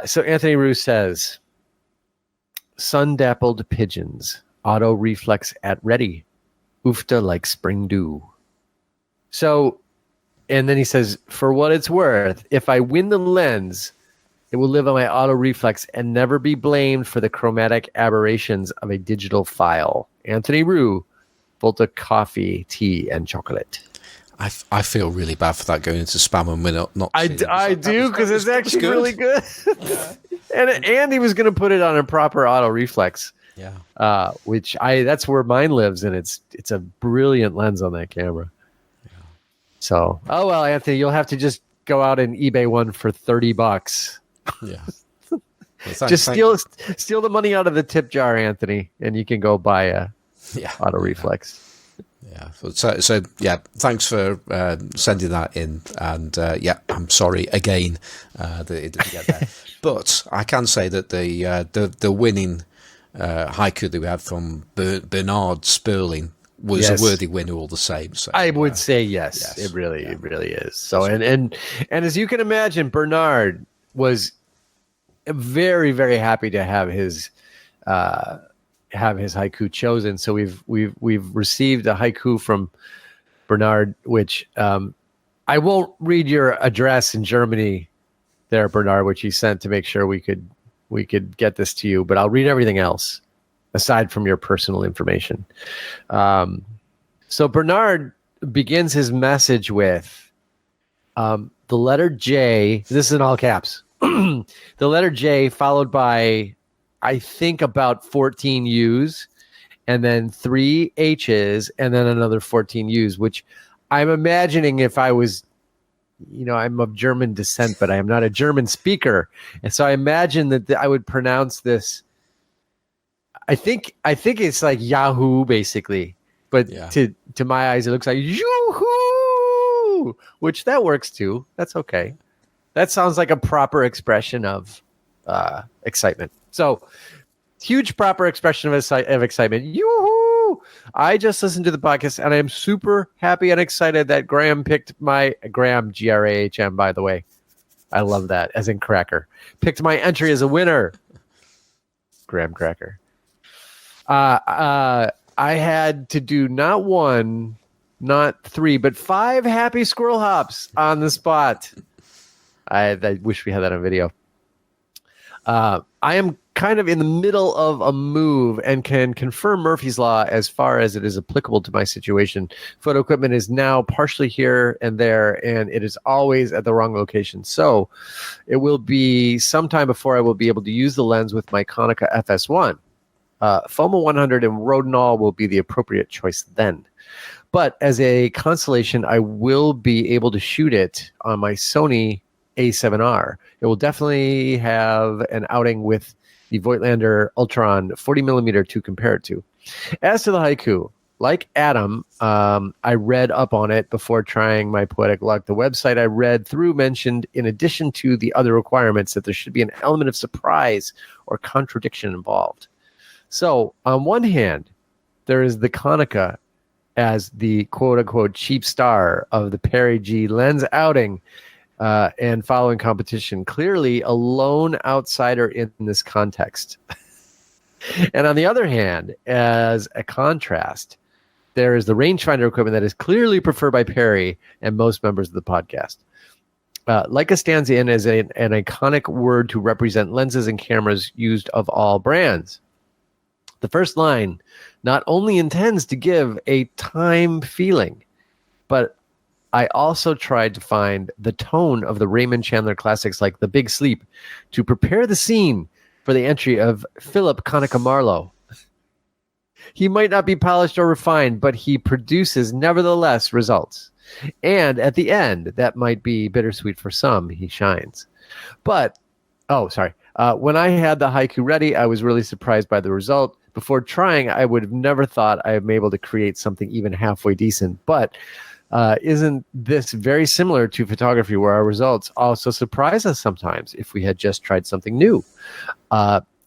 So Anthony Rue says, sun-dappled pigeons, auto reflex at ready, oofta like spring dew. So, and then he says, for what it's worth, if I win the lens, it will live on my auto reflex and never be blamed for the chromatic aberrations of a digital file. Anthony Rue, Volta Coffee, Tea, and Chocolate. I feel really bad for that going into spam, and we're not. I do, because it's actually really good. Yeah. and he was going to put it on a proper auto reflex. Yeah. Which that's where mine lives, and it's a brilliant lens on that camera. Yeah. So, oh well, Anthony, you'll have to just go out and eBay one for $30. Yeah. Well, just steal the money out of the tip jar, Anthony, and you can go buy a auto reflex. Yeah. So yeah, thanks for sending that in, and I'm sorry again that it didn't get there. But I can say that the winning haiku that we had from Bernard Sperling was a worthy winner all the same. So I would say yes. It really is. So and as you can imagine, Bernard was very, very happy to have his haiku chosen. So we've received a haiku from Bernard, which I won't read your address in Germany there, Bernard, which you sent to make sure we could get this to you, but I'll read everything else aside from your personal information. So Bernard begins his message with the letter J. This is in all caps. The letter J followed by, I think, about 14 U's, and then 3 H's, and then another 14 U's, which I'm imagining if I was, I'm of German descent, but I am not a German speaker. And so I imagine that I would pronounce this. I think it's like Yahoo, basically. But to my eyes, it looks like Yoo-hoo, which that works too. That's okay. That sounds like a proper expression of excitement. So, huge proper expression of excitement. Yoo-hoo! I just listened to the podcast, and I am super happy and excited that Graham picked Graham, Graham, by the way. I love that, as in cracker. Picked my entry as a winner. Graham Cracker. I had to do not 1, not 3, but 5 happy squirrel hops on the spot. I wish we had that on video. I am kind of in the middle of a move and can confirm Murphy's Law as far as it is applicable to my situation. Photo equipment is now partially here and there, and it is always at the wrong location. So it will be sometime before I will be able to use the lens with my Konica FS1. FOMO 100 and Rodinal will be the appropriate choice then. But as a consolation, I will be able to shoot it on my Sony A7R. It will definitely have an outing with the Voigtlander Ultron 40 millimeter to compare it to. As to the haiku, like Adam, I read up on it before trying my poetic luck. The website I read through mentioned, in addition to the other requirements, that there should be an element of surprise or contradiction involved. So, on one hand, there is the Konica as the quote-unquote cheap star of the Perry G lens outing and following competition. Clearly a lone outsider in this context. And on the other hand, as a contrast, there is the rangefinder equipment that is clearly preferred by Perry and most members of the podcast. Leica stands in as an iconic word to represent lenses and cameras used of all brands. The first line not only intends to give a time feeling, but I also tried to find the tone of the Raymond Chandler classics like The Big Sleep to prepare the scene for the entry of Philip Konica Marlowe. He might not be polished or refined, but he produces nevertheless results. And at the end, that might be bittersweet for some, he shines. But, when I had the haiku ready, I was really surprised by the result. Before trying, I would have never thought I am able to create something even halfway decent. But isn't this very similar to photography, where our results also surprise us sometimes if we had just tried something new?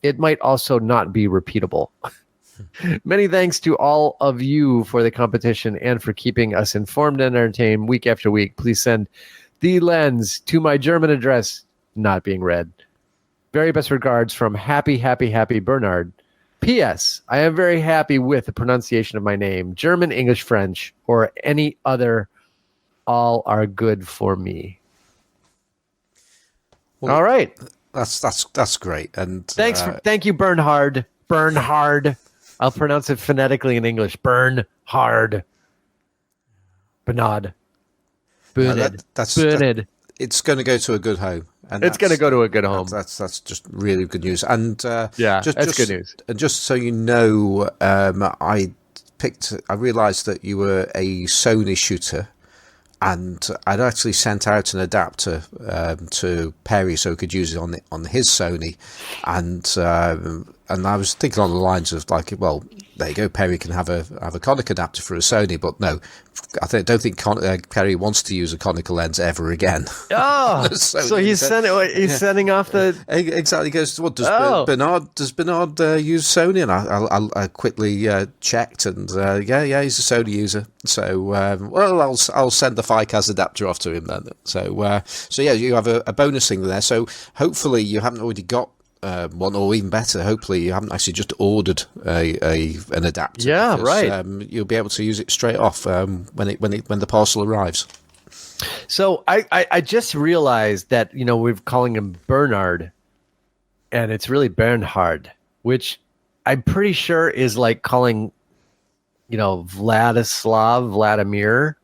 It might also not be repeatable. Many thanks to all of you for the competition and for keeping us informed and entertained week after week. Please send the lens to my German address, not being read. Very best regards from Happy Bernard. P.S. I am very happy with the pronunciation of my name. German, English, French, or any other, all are good for me. Well, all right. That's great. And thank you, Bernhard. Bernhard. I'll pronounce it phonetically in English. Bernhard. Bernard. Bernard. It's going to go to a good home. And it's going to go to a good home. That's just really good news. And that's good news. And just so you know, I realized that you were a Sony shooter, and I'd actually sent out an adapter to Perry so he could use it on his Sony, and I was thinking on the lines of like, well, there you go, Perry can have a Konica adapter for a Sony, but no, I don't think Perry wants to use a Konica lens ever again. Oh, so he's sending off the exactly. He goes, what does Bernard use Sony? And I quickly checked, and he's a Sony user. So I'll send the FiCas adapter off to him then. So you have a bonus thing there. So hopefully you haven't already got one, or even better, hopefully you haven't actually just ordered an adapter. Yeah, right. You'll be able to use it straight off when the parcel arrives. So I just realized that we're calling him Bernard, and it's really Bernhard, which I'm pretty sure is like calling Vladimir.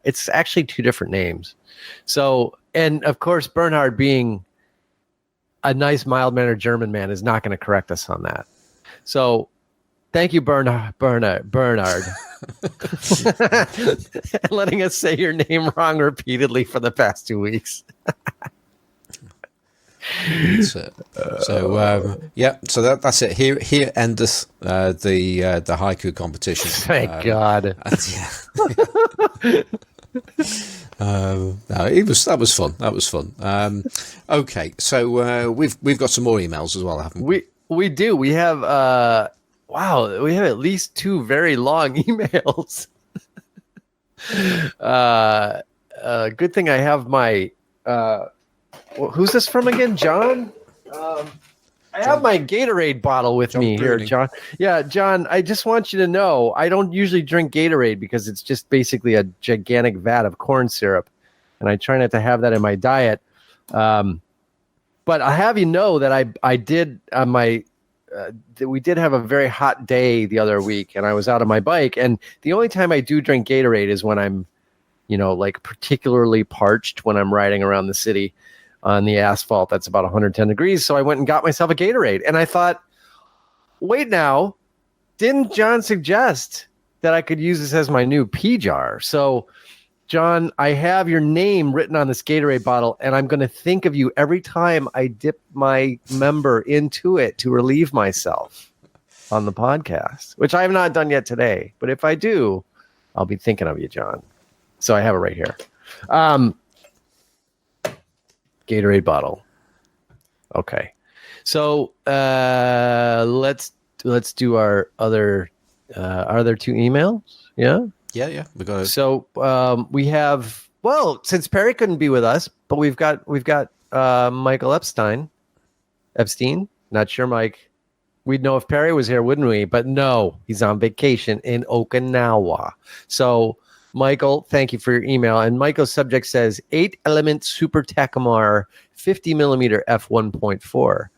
It's actually two different names. So, and of course Bernhard, being a nice, mild-mannered German man, is not going to correct us on that. So, thank you, Bernard, letting us say your name wrong repeatedly for the past 2 weeks. That's it. So that's it. Here endeth the haiku competition. Thank God. That was fun. Okay, so we've got some more emails as well, haven't we? We do. We have we have at least 2 very long emails. Good thing I have my who's this from again, John? I have my Gatorade bottle with me here, John. Yeah, John, I just want you to know I don't usually drink Gatorade because it's just basically a gigantic vat of corn syrup, and I try not to have that in my diet. But I have you know that I did we did have a very hot day the other week, and I was out on my bike, and the only time I do drink Gatorade is when I'm, like particularly parched, when I'm riding around the city on the asphalt that's about 110 degrees. So I went and got myself a Gatorade, and I thought, wait now, didn't John suggest that I could use this as my new pee jar? So John, I have your name written on this Gatorade bottle, and I'm going to think of you every time I dip my member into it to relieve myself on the podcast, which I have not done yet today. But if I do, I'll be thinking of you, John. So I have it right here. Gatorade bottle. Okay. So let's do our other two emails. Yeah. Yeah. We got. So we have, well, since Perry couldn't be with us, but we've got Michael Epstein. Not sure, Mike. We'd know if Perry was here, wouldn't we? But no, he's on vacation in Okinawa. So, Michael, thank you for your email. And Michael's subject says 8-element Super Takamar 50 millimeter f1.4.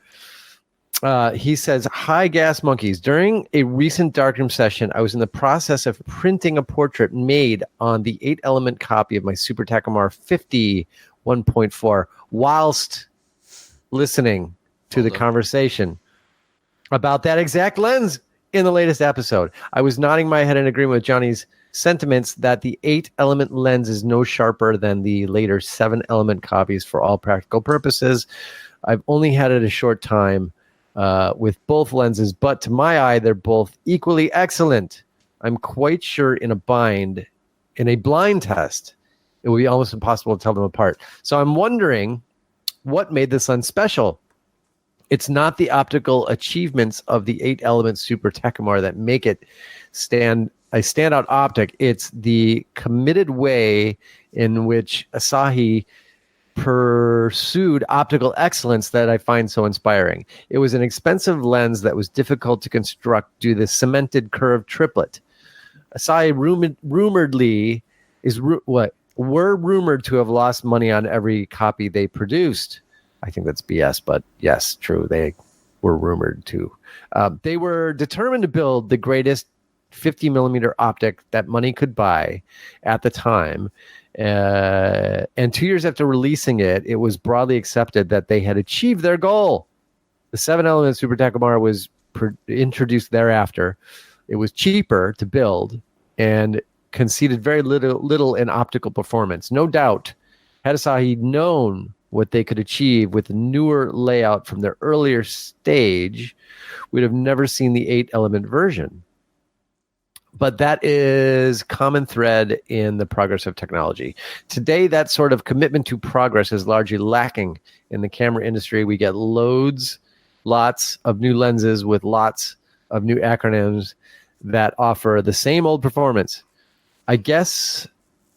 He says, "Hi, Gas Monkeys. During a recent darkroom session, I was in the process of printing a portrait made on the 8-element copy of my Super Takamar 50 1.4 whilst listening to the conversation about that exact lens in the latest episode. I was nodding my head in agreement with Johnny's sentiments that the 8-element lens is no sharper than the later 7-element copies for all practical purposes. I've only had it a short time with both lenses, but to my eye, they're both equally excellent. I'm quite sure in a blind test, it would be almost impossible to tell them apart. So I'm wondering what made this lens special. It's not the optical achievements of the 8-element Super Takamar that make it a standout optic. It's the committed way in which Asahi pursued optical excellence that I find so inspiring. It was an expensive lens that was difficult to construct due to the cemented curved triplet. Asahi were rumored to have lost money on every copy they produced. I think that's BS, but yes, true. They were rumored to. They were determined to build the greatest 50 millimeter optic that money could buy at the time. And 2 years after releasing it, it was broadly accepted that they had achieved their goal. The 7-element Super Takamar was introduced thereafter. It was cheaper to build and conceded very little in optical performance. No doubt, had Asahi known what they could achieve with the newer layout from their earlier stage, we'd have never seen the 8-element version. But that is common thread in the progress of technology. Today, that sort of commitment to progress is largely lacking in the camera industry. We get lots of new lenses with lots of new acronyms that offer the same old performance. I guess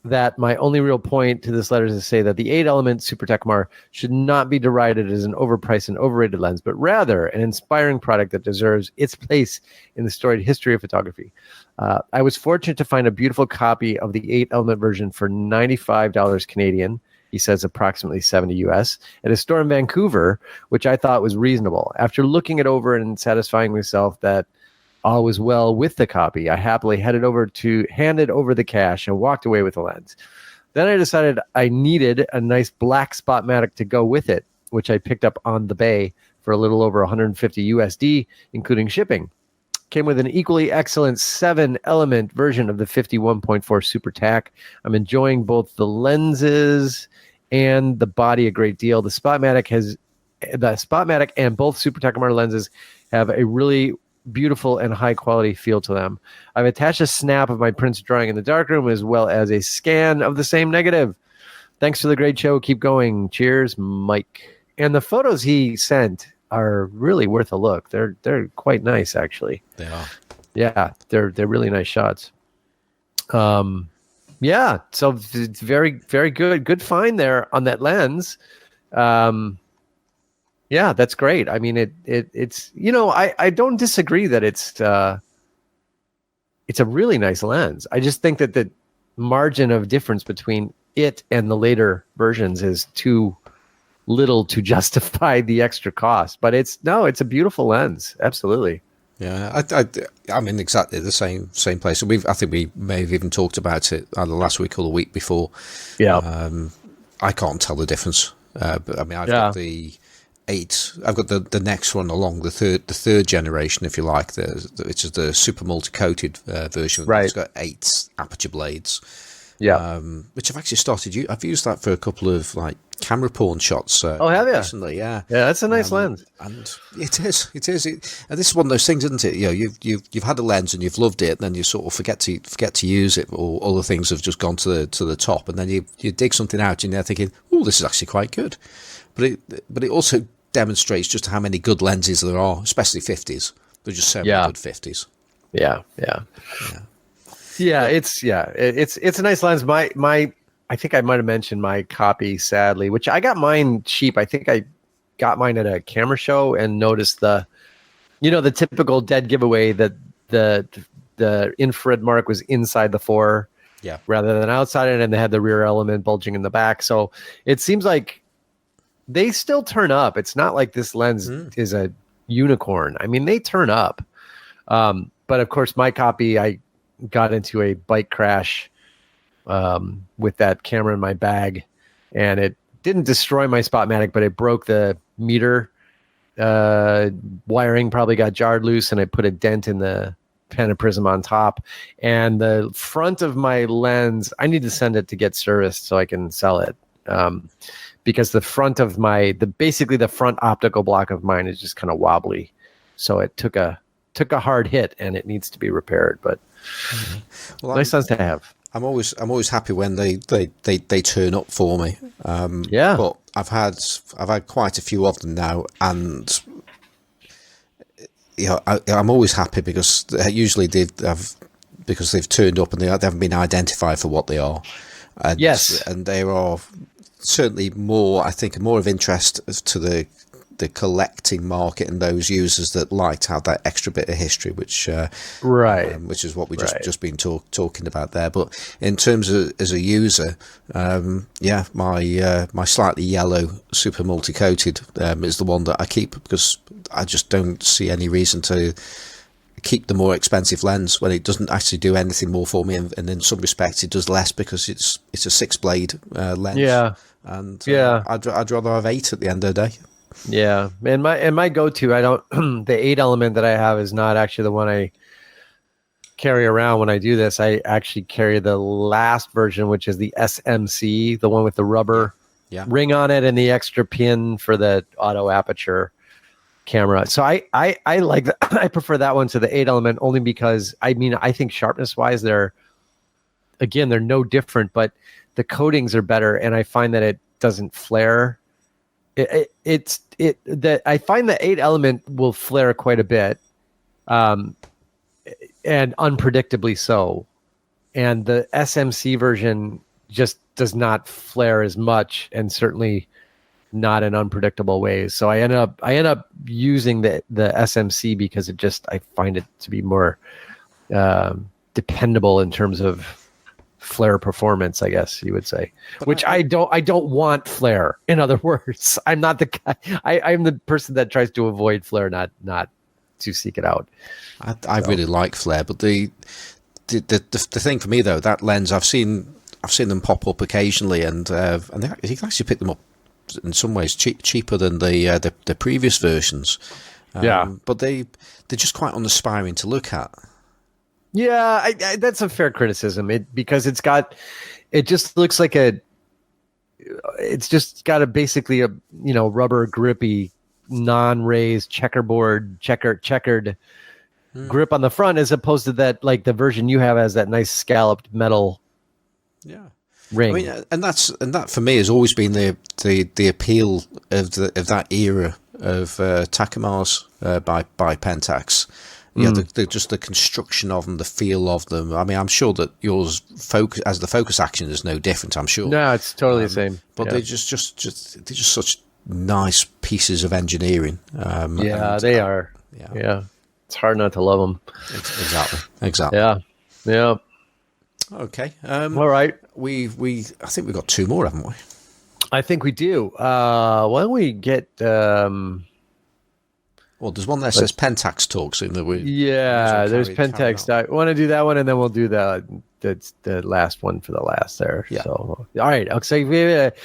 that my only real point to this letter is to say that the 8-element Super Takamar should not be derided as an overpriced and overrated lens, but rather an inspiring product that deserves its place in the storied history of photography. I was fortunate to find a beautiful copy of the 8-element version for $95 Canadian. He says approximately 70 US at a store in Vancouver, which I thought was reasonable. After looking it over and satisfying myself that all was well with the copy, I happily handed over the cash and walked away with the lens. Then I decided I needed a nice black Spotmatic to go with it, which I picked up on the Bay for a little over 150 USD, including shipping. Came with an equally excellent 7-element version of the 51.4 Super Tac. I'm enjoying both the lenses and the body a great deal. The Spotmatic and both Super Takamar lenses have a really beautiful and high quality feel to them. I've attached a snap of my prints drawing in the darkroom as well as a scan of the same negative. Thanks for the great show. Keep going. Cheers, Mike. And the photos he sent are really worth a look. They're quite nice, actually. They are. Yeah, they're really nice shots. Yeah, so it's very, very good find there on that lens. Yeah, that's great. I mean, it's I don't disagree that it's a really nice lens. I just think that the margin of difference between it and the later versions is too little to justify the extra cost. But it's a beautiful lens. Absolutely. Yeah, I'm in exactly the same place. I think we may have even talked about it either last week or the week before. Yeah. I can't tell the difference. But I mean, I've got the 8. I've got the next one along the third generation, if you like, which is the super multi-coated version. Right. It's got 8 aperture blades. Yeah. Which I've actually started. I've used that for a couple of like camera porn shots. Oh, have you? Recently? Yeah. Yeah, that's a nice lens. And it is. And this is one of those things, isn't it? You know, you've had a lens and you've loved it, and then you sort of forget to use it, or all the things have just gone to the top, and then you dig something out and you're thinking, oh, this is actually quite good. But it also demonstrates just how many good lenses there are, especially 50s. There's just so many good 50s. Yeah. It's a nice lens. I think I might have mentioned my copy, sadly, which I got mine cheap. I think I got mine at a camera show and noticed the typical dead giveaway that the infrared mark was inside the fore, rather than outside it, and they had the rear element bulging in the back. So it seems like they still turn up. It's not like this lens is a unicorn. I mean, they turn up. But of course, my copy, I got into a bike crash with that camera in my bag, and it didn't destroy my Spotmatic, but it broke the meter wiring, probably got jarred loose, and I put a dent in the Panaprism on top. And the front of my lens, I need to send it to get serviced so I can sell it, because the front of basically the front optical block of mine is just kind of wobbly, so it took a hard hit and it needs to be repaired. But nice lens to have. I'm always happy when they turn up for me. But I've had quite a few of them now, and I'm always happy because usually because they've turned up and they haven't been identified for what they are. And, and they are certainly more of interest to the collecting market and those users that like to have that extra bit of history, which is what we just been talking about there. But in terms of as a user, my slightly yellow super multi-coated is the one that I keep, because I just don't see any reason to keep the more expensive lens when it doesn't actually do anything more for me, and in some respects it does less because it's a 6-blade lens. I'd rather have 8 at the end of the day. Yeah, and my go-to, I don't the 8 element that I have is not actually the one I carry around when I do this. I actually carry the last version, which is the SMC, the one with the rubber ring on it and the extra pin for the auto aperture camera. So I like that. I prefer that one to the 8 element, only because I think sharpness wise they're no different, but the coatings are better, and I find that it doesn't flare. I find the 8 element will flare quite a bit, and unpredictably so. And the SMC version just does not flare as much, and certainly not in unpredictable ways. So I end up using the SMC because I find it to be more dependable in terms of flare performance, I guess you would say. But I don't want flare. In other words, I'm not the guy. I'm the person that tries to avoid flare, not to seek it out. I really like flare, but the thing for me though, that lens, I've seen them pop up occasionally, and you can actually pick them up in some ways cheaper than the previous versions. But they're just quite uninspiring to look at. Yeah, I that's a fair criticism. Because it just looks like it's just got basically a rubber grippy, non-raised checkered grip on the front, as opposed to that, like the version you have has that nice scalloped metal ring. I mean, and that for me has always been the appeal of that era of Takamars by Pentax. Yeah, just the construction of them, the feel of them. I mean, I'm sure that yours the focus action is no different. I'm sure. No, it's totally the same. But they're just such nice pieces of engineering. They are. Yeah, it's hard not to love them. Exactly. Yeah. Okay. All right. I think we've got 2 more, haven't we? I think we do. Why don't we get? Well, there's one that says Pentax Talk, so that there's Pentax. I want to do that one, and then we'll do the last one for the last there. Yeah. So, all right. So we have an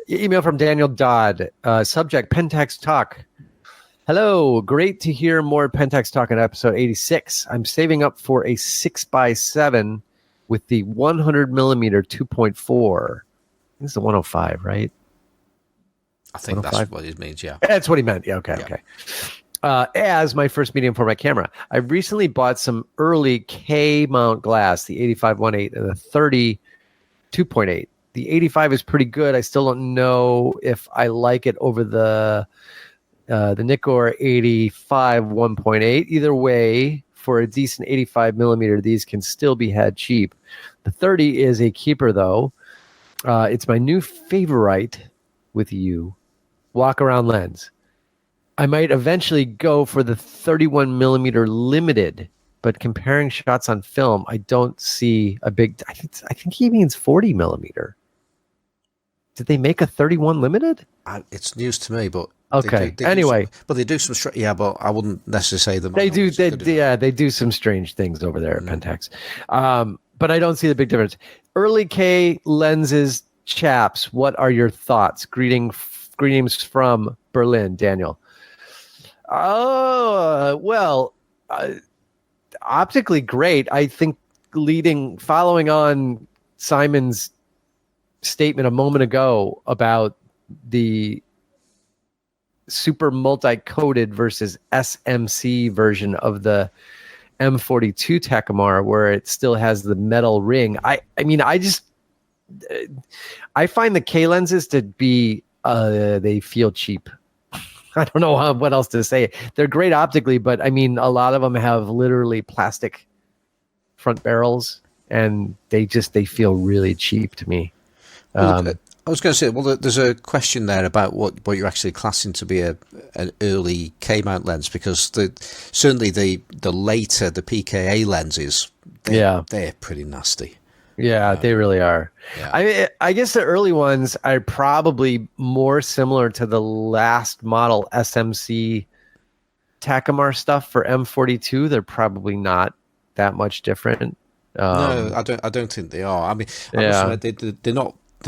email from Daniel Dodd. Subject: Pentax Talk. Hello, great to hear more Pentax Talk in episode 86. I'm saving up for a 6x7 with the 100 millimeter 2.4. This is the 105, right? I think that's what it means, yeah. That's what he meant. Yeah, okay. As my first medium format camera, I recently bought some early K mount glass, the 85-1.8 and the 30 2.8. The 85 is pretty good. I still don't know if I like it over the Nikkor 85 1.8. Either way, for a decent 85 millimeter, these can still be had cheap. The 30 is a keeper, though. It's my new favorite with you. Walk around lens. I might eventually go for the 31 millimeter limited, but comparing shots on film, I don't see a big. I think he means 40 millimeter. Did they make a 31 limited? It's news to me, but okay. They do some. Yeah, but I wouldn't necessarily say them. They do. They do some strange things over there at Pentax, but I don't see the big difference. Early K lenses, chaps. What are your thoughts? Greetings from Berlin, Daniel. Oh well, optically great. I think following on Simon's statement a moment ago about the super multi-coated versus SMC version of the M42 Takamar, where it still has the metal ring. I find the K lenses to be they feel cheap. I don't know what else to say. They're great optically, but I mean, a lot of them have literally plastic front barrels, and they feel really cheap to me. I was going to say, well, there's a question there about what you're actually classing to be an early K-mount lens, because certainly the later, the PKA lenses, they're pretty nasty. Yeah, they really are. Yeah. I guess the early ones are probably more similar to the last model SMC Takamar stuff for M42. They're probably not that much different. No, I don't think they are. I mean, they're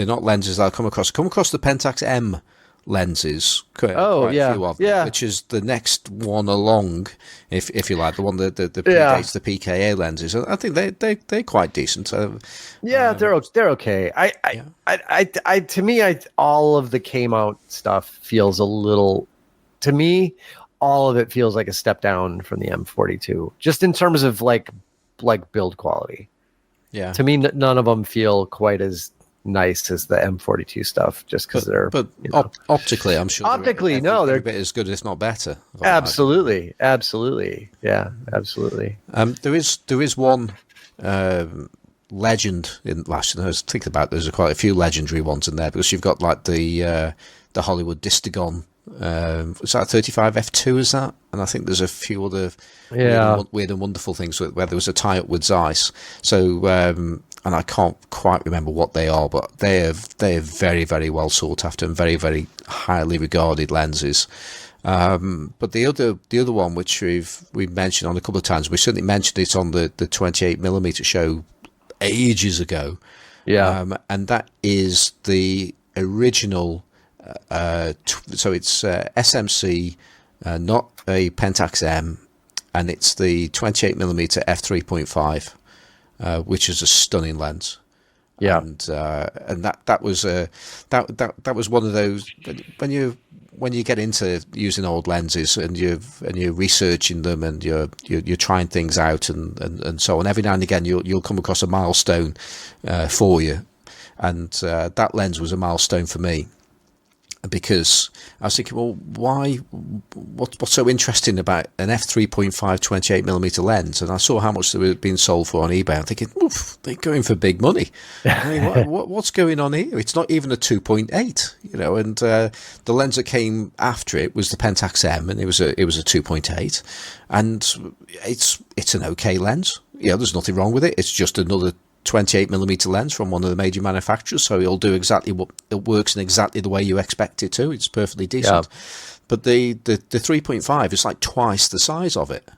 not lenses that I've come across. Come across the Pentax M lenses. Quite a few of them, which is the next one along, if you like, the one that predates the PKA lenses. I think they're quite decent. They're okay. I to me, all of the K-mount stuff feels a little. To me, all of it feels like a step down from the M42, just in terms of like build quality. Yeah. To me, none of them feel quite as nice as the M42 stuff, just because optically, I'm sure they're a bit as good, if not better. Absolutely, yeah, absolutely. There is one legend in last. I was thinking about there's quite a few legendary ones in there, because you've got like the Hollywood Distagon. Is that 35 F2? Is that? And I think there's a few other weird and wonderful things where there was a tie up with Zeiss. So. And I can't quite remember what they are, but they're very, very well sought after and very, very highly regarded lenses. But the other one, which we've mentioned on a couple of times, we certainly mentioned it on the 28mm show ages ago. Yeah, and that is the original. So it's SMC, not a Pentax M, and it's the 28mm f3.5. Which is a stunning lens, and that was one of those when you get into using old lenses and you're researching them and you're trying things out and so on. Every now and again you'll come across a milestone for you, and that lens was a milestone for me. Because I was thinking, well, what's so interesting about an f3.5 28mm lens? And I saw how much they were being sold for on eBay. I'm thinking, oof, they're going for big money. I mean, what's going on here? It's not even a 2.8, and the lens that came after it was the Pentax M, and it was a 2.8, and it's an okay lens. There's nothing wrong with it. It's just another 28mm lens from one of the major manufacturers, so it'll do exactly what it works in exactly the way you expect it to. It's perfectly decent. But the 3.5 is like twice the size of it.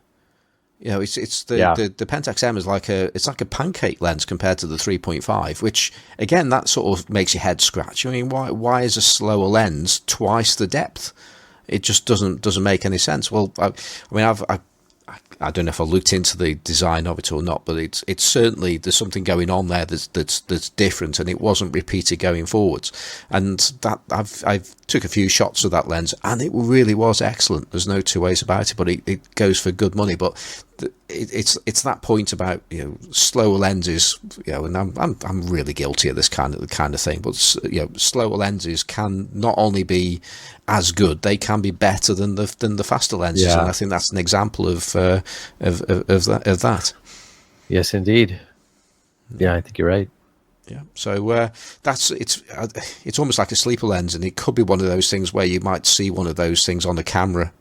It's the Pentax M is like a pancake lens compared to the 3.5, which again, that sort of makes your head scratch. I mean, why is a slower lens twice the depth? It just doesn't make any sense. Well, I don't know if I looked into the design of it or not, but it's certainly, there's something going on there that's different, and it wasn't repeated going forwards. And that I've took a few shots of that lens, and it really was excellent. There's no two ways about it. But it goes for good money. But it's that point about, you know, slower lenses. You know, and I'm really guilty of this kind of thing. But, you know, slower lenses can not only be as good, they can be better than the faster lenses. Yeah. And I think that's an example of that. Yes, indeed. Yeah, I think you're right. Yeah, so it's almost like a sleeper lens, and it could be one of those things where you might see one of those things on the camera,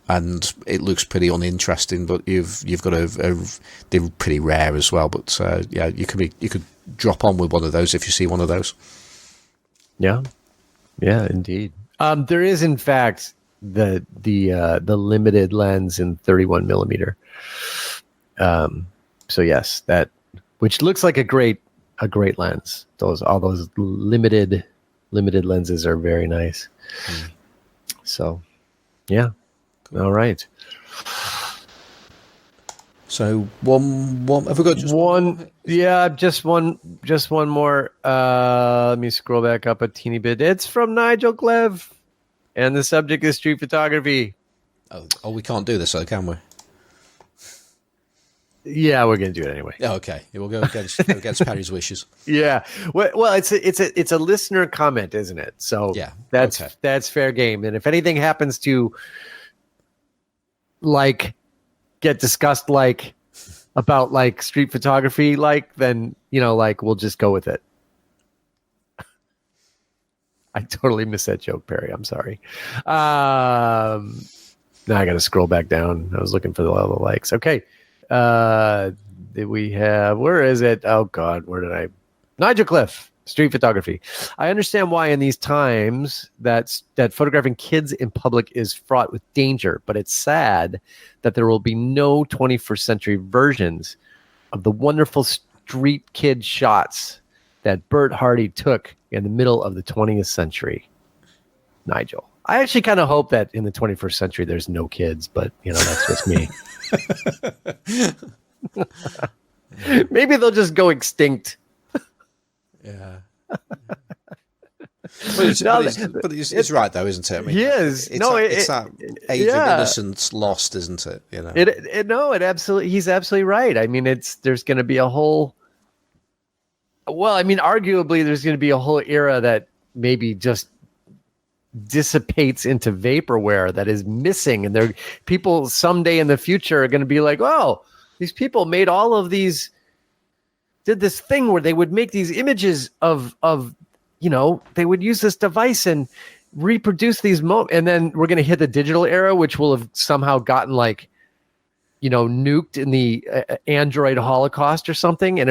and it looks pretty uninteresting. But you've got they're pretty rare as well. But yeah, you could drop on with one of those if you see one of those. Yeah, yeah, indeed. There is, in fact, the limited lens in 31 millimeter. So yes, that, which looks like a great lens. All those limited lenses are very nice. So, yeah. All right. So one. Have we got just one? Yeah, just one more. Let me scroll back up a teeny bit. It's from Nigel Glev, and the subject is street photography. Oh, we can't do this, though, can we? Yeah, we're gonna do it anyway. Yeah, okay. We'll go against Perry's wishes. Yeah. Well, it's a listener comment, isn't it? So yeah, that's fair game. And if anything happens to like get discussed like about like street photography, like, then, you know, like, we'll just go with it. I totally missed that joke, Perry. I'm sorry. Now I got to scroll back down. I was looking for all the likes. Okay. Did we have, where is it? Oh God, where did I? Nigel Cliff, street photography. I understand why in these times that photographing kids in public is fraught with danger, but it's sad that there will be no 21st century versions of the wonderful street kid shots that Bert Hardy took in the middle of the 20th century. Nigel. I actually kind of hope that in the 21st century there's no kids, but, you know, that's just me. Maybe they'll just go extinct. Yeah. But it's right, though, isn't it? I mean, he is. It's that age of innocence lost, isn't it? You know. It absolutely. He's absolutely right. I mean, there's going to be a whole. Well, I mean, arguably, there's going to be a whole era that maybe just dissipates into vaporware that is missing, and people someday in the future are going to be like, "Oh, these people made all of these." Did this thing where they would make these images of you know, they would use this device and reproduce these and then we're going to hit the digital era, which will have somehow gotten like, you know, nuked in the Android Holocaust or something, and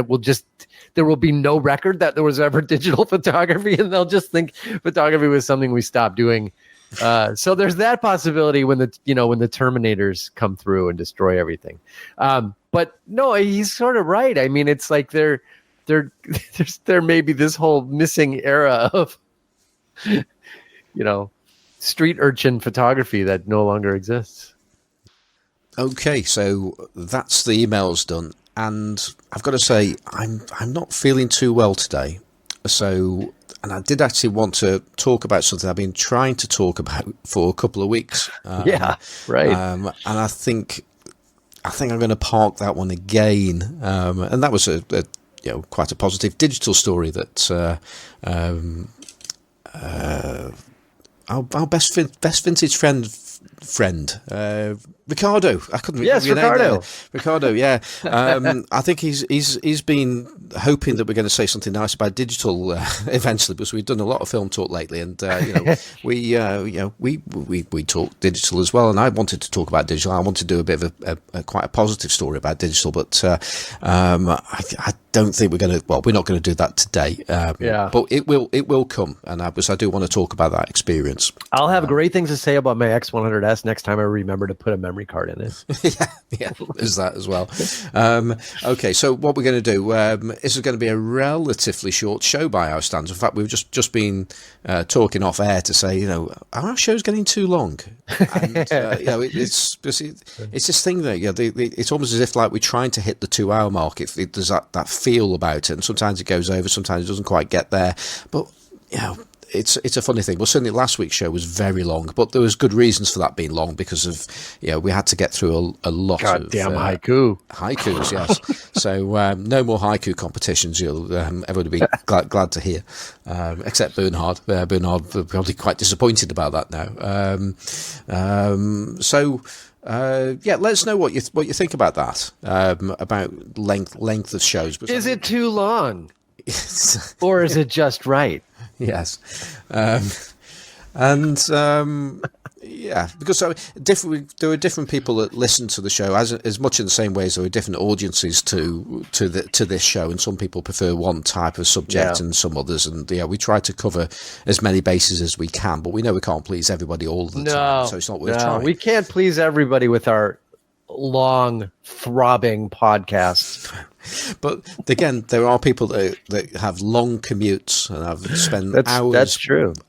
there will be no record that there was ever digital photography, and they'll just think photography was something we stopped doing. So there's that possibility when the Terminators come through and destroy everything. But no, he's sort of right. I mean, it's like there may be this whole missing era of, you know, street urchin photography that no longer exists. Okay, so that's the emails done, and I've got to say I'm not feeling too well today. So, and I did actually want to talk about something I've been trying to talk about for a couple of weeks. Yeah, right. And I think I'm going to park that one again. And that was a quite a positive digital story that our best vintage friend Ricardo. I couldn't. Yes, Ricardo. Ricardo. Yeah. I think he's been hoping that we're going to say something nice about digital eventually, because we've done a lot of film talk lately, and we talk digital as well. And I wanted to talk about digital. I wanted to do a bit of a quite a positive story about digital, but I don't think we're not going to do that today. But it will come, and I do want to talk about that experience. I'll have great things to say about my X100S next time I remember to put a memory card in it. yeah, there's that as well. Okay, so what we're going to do is going to be a relatively short show by our standards. In fact, we've just been talking off air to say, are our shows getting too long? And it's this thing that it's almost as if like we're trying to hit the 2-hour mark. There's that feel about it, and sometimes it goes over, sometimes it doesn't quite get there. But it's a funny thing. Well, certainly last week's show was very long, but there was good reasons for that being long because of we had to get through a lot of haikus. Yes, so no more haiku competitions. You'll everybody be glad to hear, except Bernhard. Bernhard will probably quite disappointed about that now. Let us know what you think about that. About length of shows. Is it too long, or is it just right? Yes, because there are different people that listen to the show as much in the same way as there are different audiences to this show, and some people prefer one type of subject and some others, and we try to cover as many bases as we can, but we know we can't please everybody all the time, so it's not worth trying. We can't please everybody with our long throbbing podcast. But again, there are people that have long commutes and have spent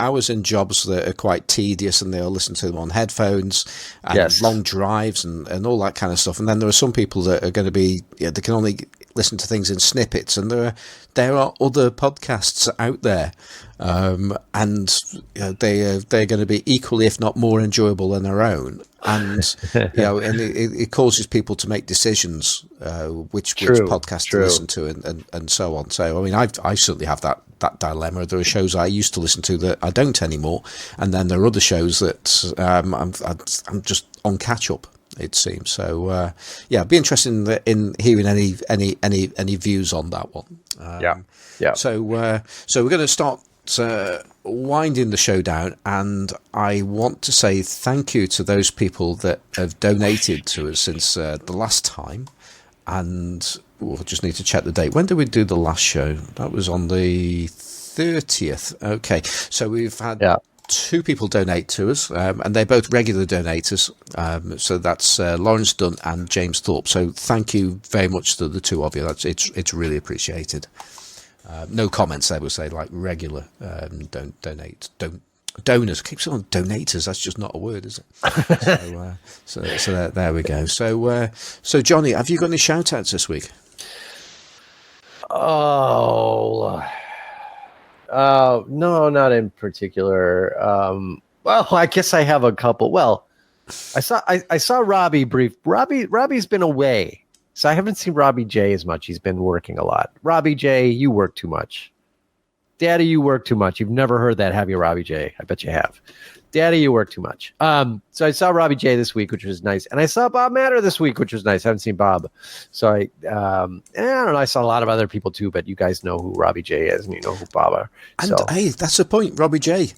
hours in jobs that are quite tedious, and they'll listen to them on headphones and long drives and all that kind of stuff. And then there are some people that are going to be they can only listen to things in snippets, and there are other podcasts out there, and they're going to be equally, if not more, enjoyable than our own. And and it causes people to make decisions which podcast to listen to and so on. So I mean, I certainly have that dilemma. There are shows I used to listen to that I don't anymore, and then there are other shows that I'm just on catch up, it seems. So I'd be interested in hearing any views on that one. So we're going to start winding the show down, and I want to say thank you to those people that have donated to us since the last time. And I just need to check the date. When did we do the last show? That was on the 30th. Okay, so we've had 2 people donate to us, and they're both regular donators. So that's Lawrence Dunn and James Thorpe. So thank you very much to the 2 of you. It's really appreciated. No comments, I would say, like regular donors. Keep saying donators. That's just not a word, is it? So there we go. So Johnny, have you got any shout outs this week? No, not in particular. Well, I guess I have a couple. Well, I saw Robbie brief. Robbie's been away. So I haven't seen Robbie J as much. He's been working a lot. Robbie J, you work too much. Daddy, you work too much. You've never heard that, have you, Robbie J? I bet you have. Daddy, you work too much. So I saw Robbie J this week, which was nice. And I saw Bob Matter this week, which was nice. I haven't seen Bob. So I don't know. I saw a lot of other people too, but you guys know who Robbie J is and you know who Bob are. And hey, that's the point. Robbie J.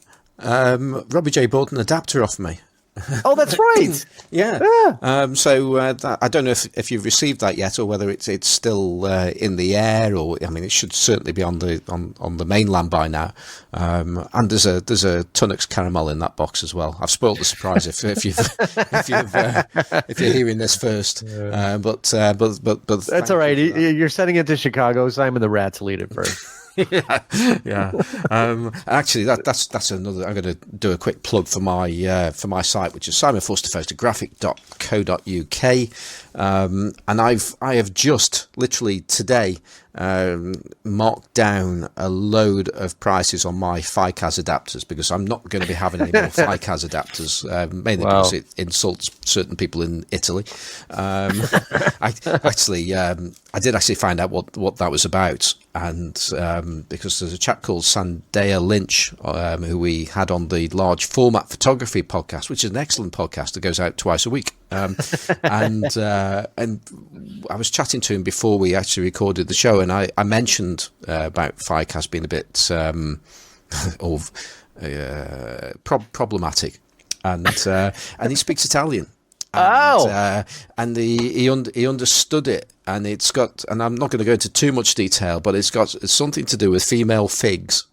Robbie J bought an adapter off me. Oh, that's right. Yeah. So I don't know if you've received that yet, or whether it's still in the air, or I mean, it should certainly be on the mainland by now. And there's a Tunnocks caramel in that box as well. I've spoiled the surprise if you're hearing this first. But that's all right. You're sending it to Chicago. Simon the Rats will eat it first. yeah. Actually, that's another. I'm going to do a quick plug for my site, which is simonfosterphotographic.co.uk, and I have just literally today marked down a load of prices on my FiCas adapters, because I'm not going to be having any more FiCas adapters, mainly because it insults certain people in Italy. I did actually find out what that was about, and because there's a chap called Sandea Lynch who we had on the Large Format Photography podcast, which is an excellent podcast that goes out twice a week. And I was chatting to him before we actually recorded the show, and I mentioned about FiCas being a bit problematic, and he speaks Italian. And he understood it, and it's got, and I'm not going to go into too much detail, but it's something to do with female figs.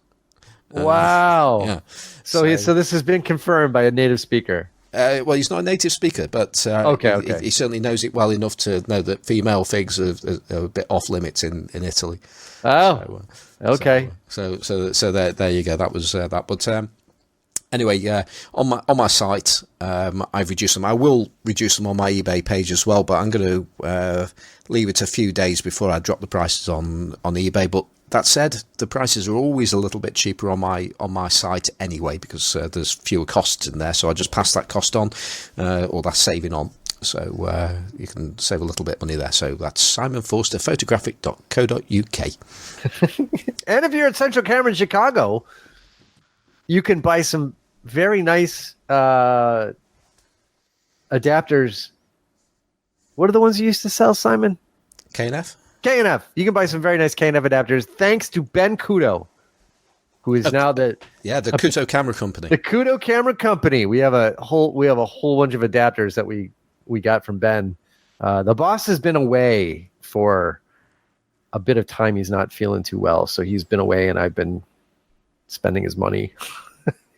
Wow. Yeah. So this has been confirmed by a native speaker. Well, he's not a native speaker, but okay. He certainly knows it well enough to know that female figs are a bit off limits in Italy. Oh, okay. So there you go. That was that. But anyway, on my site, I've reduced them. I will reduce them on my eBay page as well, but I'm going to leave it a few days before I drop the prices on eBay. But that said, the prices are always a little bit cheaper on my site anyway, because there's fewer costs in there. So I just pass that cost on, or that saving on. So you can save a little bit of money there. So that's simonforsterphotographic.co.uk. And if you're at Central Camera in Chicago, you can buy some very nice adapters. What are the ones you used to sell, Simon? K&F? K&F. You can buy some very nice K&F adapters thanks to Ben Kudo, who is now the Kudo Camera Company. The Kudo Camera Company. We have a whole bunch of adapters that we got from Ben. The boss has been away for a bit of time. He's not feeling too well, so he's been away, and I've been spending his money.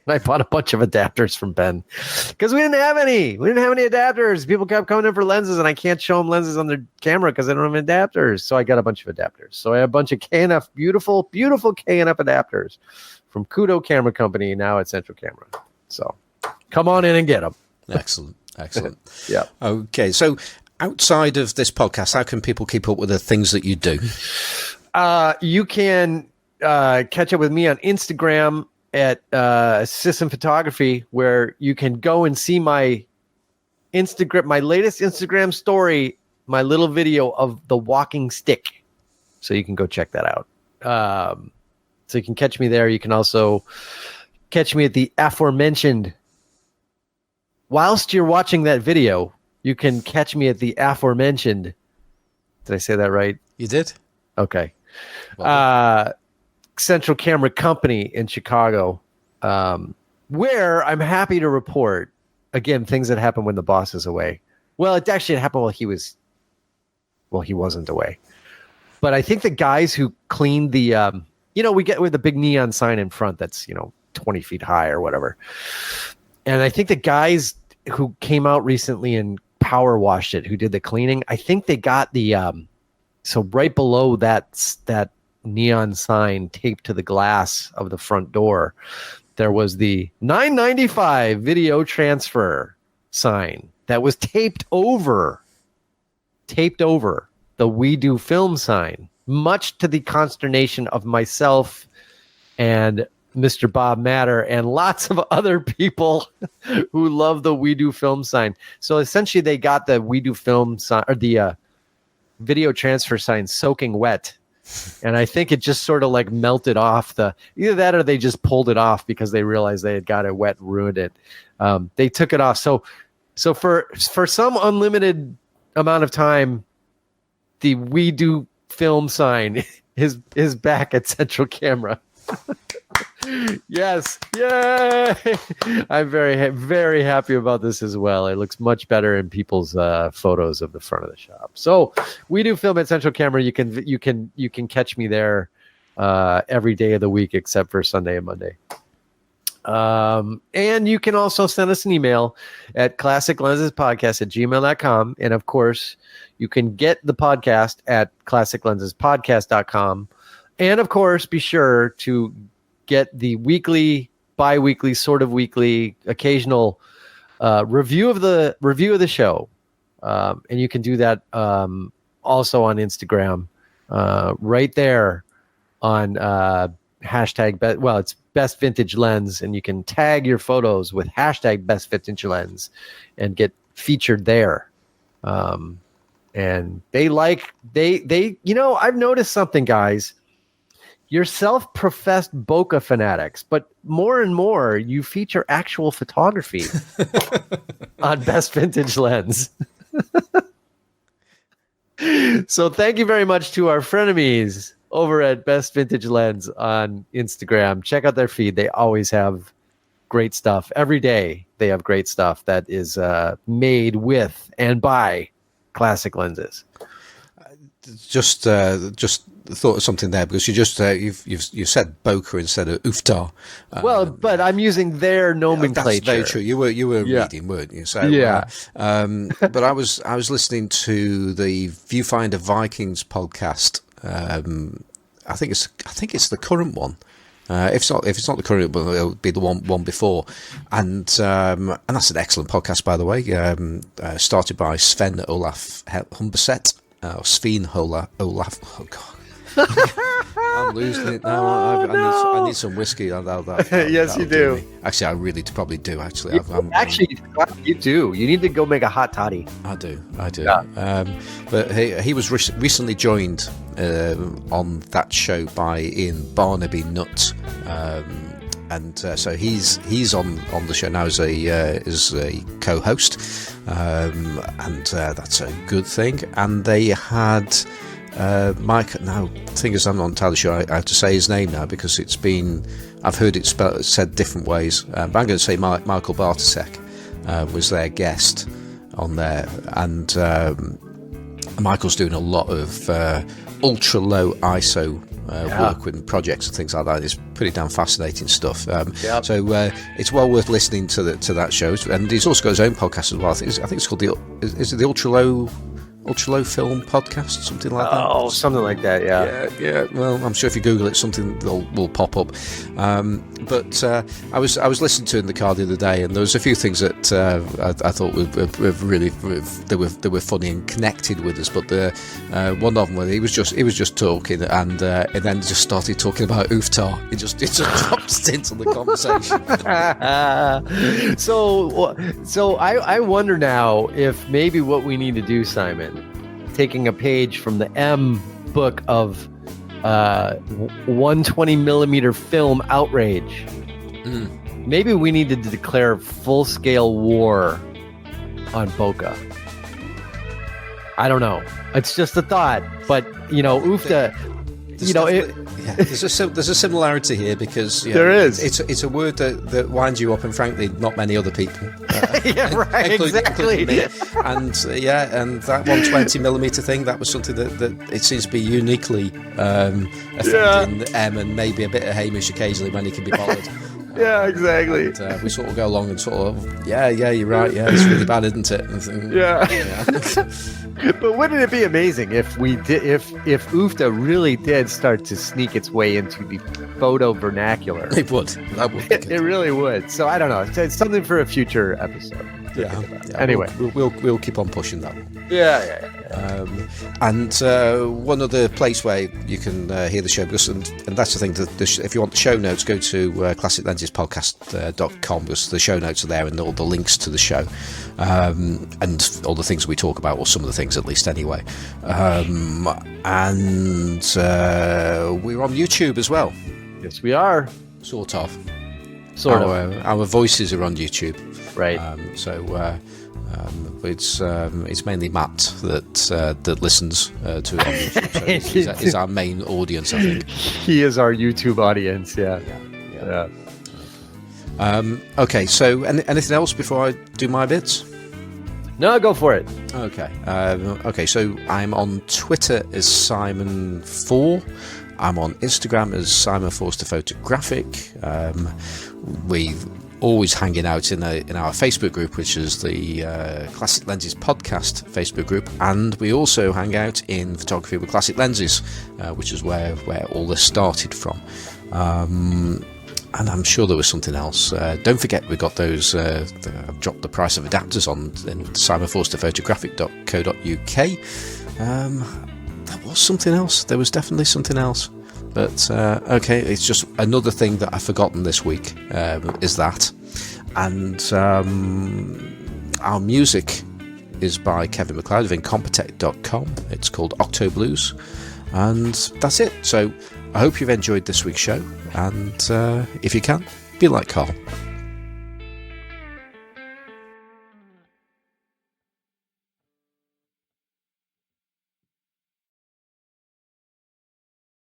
I bought a bunch of adapters from Ben because we didn't have any. We didn't have any adapters. People kept coming in for lenses, and I can't show them lenses on their camera because I don't have adapters. So I got a bunch of adapters. So I have a bunch of K&F, beautiful, beautiful K&F adapters from Kudo Camera Company, now at Central Camera. So come on in and get them. Excellent. Yeah. Okay. So outside of this podcast, how can people keep up with the things that you do? You can catch up with me on Instagram at System Photography, where you can go and see my latest Instagram story, my little video of the walking stick. So you can go check that out. So you can catch me there. You can also catch me at the aforementioned. Whilst you're watching that video, you can catch me at the aforementioned. Did I say that right? You did. Okay. Central Camera Company in Chicago, where I'm happy to report, again, things that happen when the boss is away. Well, it happened while he wasn't away. But I think the guys who cleaned the, we get with the big neon sign in front that's, 20 feet high or whatever. And I think the guys who came out recently and power washed it, who did the cleaning, I think they got the, so right below that neon sign taped to the glass of the front door, there was the $9.95 video transfer sign that was taped over the We Do Film sign, much to the consternation of myself and Mr. Bob Matter and lots of other people who love the We Do Film sign. So essentially they got the We Do Film sign, or the video transfer sign, soaking wet. And I think it just sort of like melted off either that or they just pulled it off because they realized they had got it wet and ruined it. They took it off. So for some unlimited amount of time, the We Do Film sign is back at Central Camera. Yes. Yay. I'm very, very happy about this as well. It looks much better in people's photos of the front of the shop. So We Do Film at Central Camera. You can catch me there every day of the week except for Sunday and Monday. And you can also send us an email at classiclensespodcast@gmail.com. And of course, you can get the podcast at classiclensespodcast.com. And of course, be sure to get the weekly, bi-weekly, sort of weekly, occasional review of the show. And you can do that also on Instagram, right there on hashtag, it's Best Vintage Lens, and you can tag your photos with hashtag Best Vintage Lens and get featured there. And I've noticed something, guys. You're self-professed bokeh fanatics, but more and more you feature actual photography on Best Vintage Lens. So thank you very much to our frenemies over at Best Vintage Lens on Instagram. Check out their feed. They always have great stuff. Every day they have great stuff that is made with and by classic lenses. Just thought of something there, because you said Bokeh instead of Uftar. Well, but I'm using their nomenclature. That's very true. You were reading, weren't you? So but I was listening to the Viewfinder Vikings podcast. I think it's the current one. If it's not the current one, it'll be the one before. And that's an excellent podcast, by the way. Started by Sven Olaf Humberset. Sven Olaf. Oh God. I'm losing it now. I need some whiskey. Yes, you do. Actually, I really probably do. Actually, you do. You need to go make a hot toddy. I do. Yeah. But he was recently joined on that show by Ian Barnaby Nutt, and so he's on the show now as a co-host, and that's a good thing. And they had. Mike, now the thing is, I'm not entirely sure I have to say his name now, because I've heard it said different ways, but I'm going to say Michael Bartasek was their guest on there, and Michael's doing a lot of ultra low ISO work with projects and things like that. It's pretty damn fascinating stuff. So it's well worth listening to that show, and he's also got his own podcast as well. I think it's called is it the Ultra Low Film Podcast, something like that. Oh, something like that, yeah. Well, I'm sure if you Google it, something will pop up. But I was listening to it in the car the other day, and there was a few things that I thought were really they were funny and connected with us. But one of them, where he was just talking, and then just started talking about Uftar. It just dropped into the conversation. So I wonder now if maybe what we need to do, Simon, taking a page from the M book of 120 millimeter film outrage. Maybe we need to declare full-scale war on bokeh. I don't know. It's just a thought, but UFTA. There's a similarity here, because there is. It's a word that winds you up, and frankly, not many other people. Yeah, right. Exactly. Me. And and that 120 millimeter thing, that was something that it seems to be uniquely affecting M, and maybe a bit of Hamish occasionally when he can be bothered. Yeah, exactly. And, we sort of go along and sort of, you're right. Yeah, it's really bad, isn't it? But wouldn't it be amazing if UFTA really did start to sneak its way into the photo vernacular? It would. That would. It really would. So I don't know. It's something for a future episode. Yeah. Anyway, we'll keep on pushing that. Yeah. And one other place where you can hear the show, because and that's the thing. If you want the show notes, go to classiclensespodcast.com, because the show notes are there, and all the links to the show, and all the things we talk about, or some of the things at least anyway. And we're on YouTube as well. Yes, we are. Sort of. Our voices are on YouTube. Right. It's mainly Matt that listens to it on YouTube. So he's our main audience, I think. He is our YouTube audience. Yeah. Okay. So anything else before I do my bits? No, go for it. Okay. So I'm on Twitter as Simon4. I'm on Instagram as Simon Forster Photographic. We're always hanging out in our Facebook group, which is the Classic Lenses Podcast Facebook group, and we also hang out in Photography with Classic Lenses, which is where all this started from. And I'm sure there was something else. Don't forget, we got those. I've dropped the price of adapters on simonforsterphotographic.co.uk. There was something else. There was definitely something else. But okay, it's just another thing that I've forgotten this week, is that. And our music is by Kevin McLeod of Incompetech.com. It's called Octo Blues. And that's it. So I hope you've enjoyed this week's show. And if you can, be like Carl.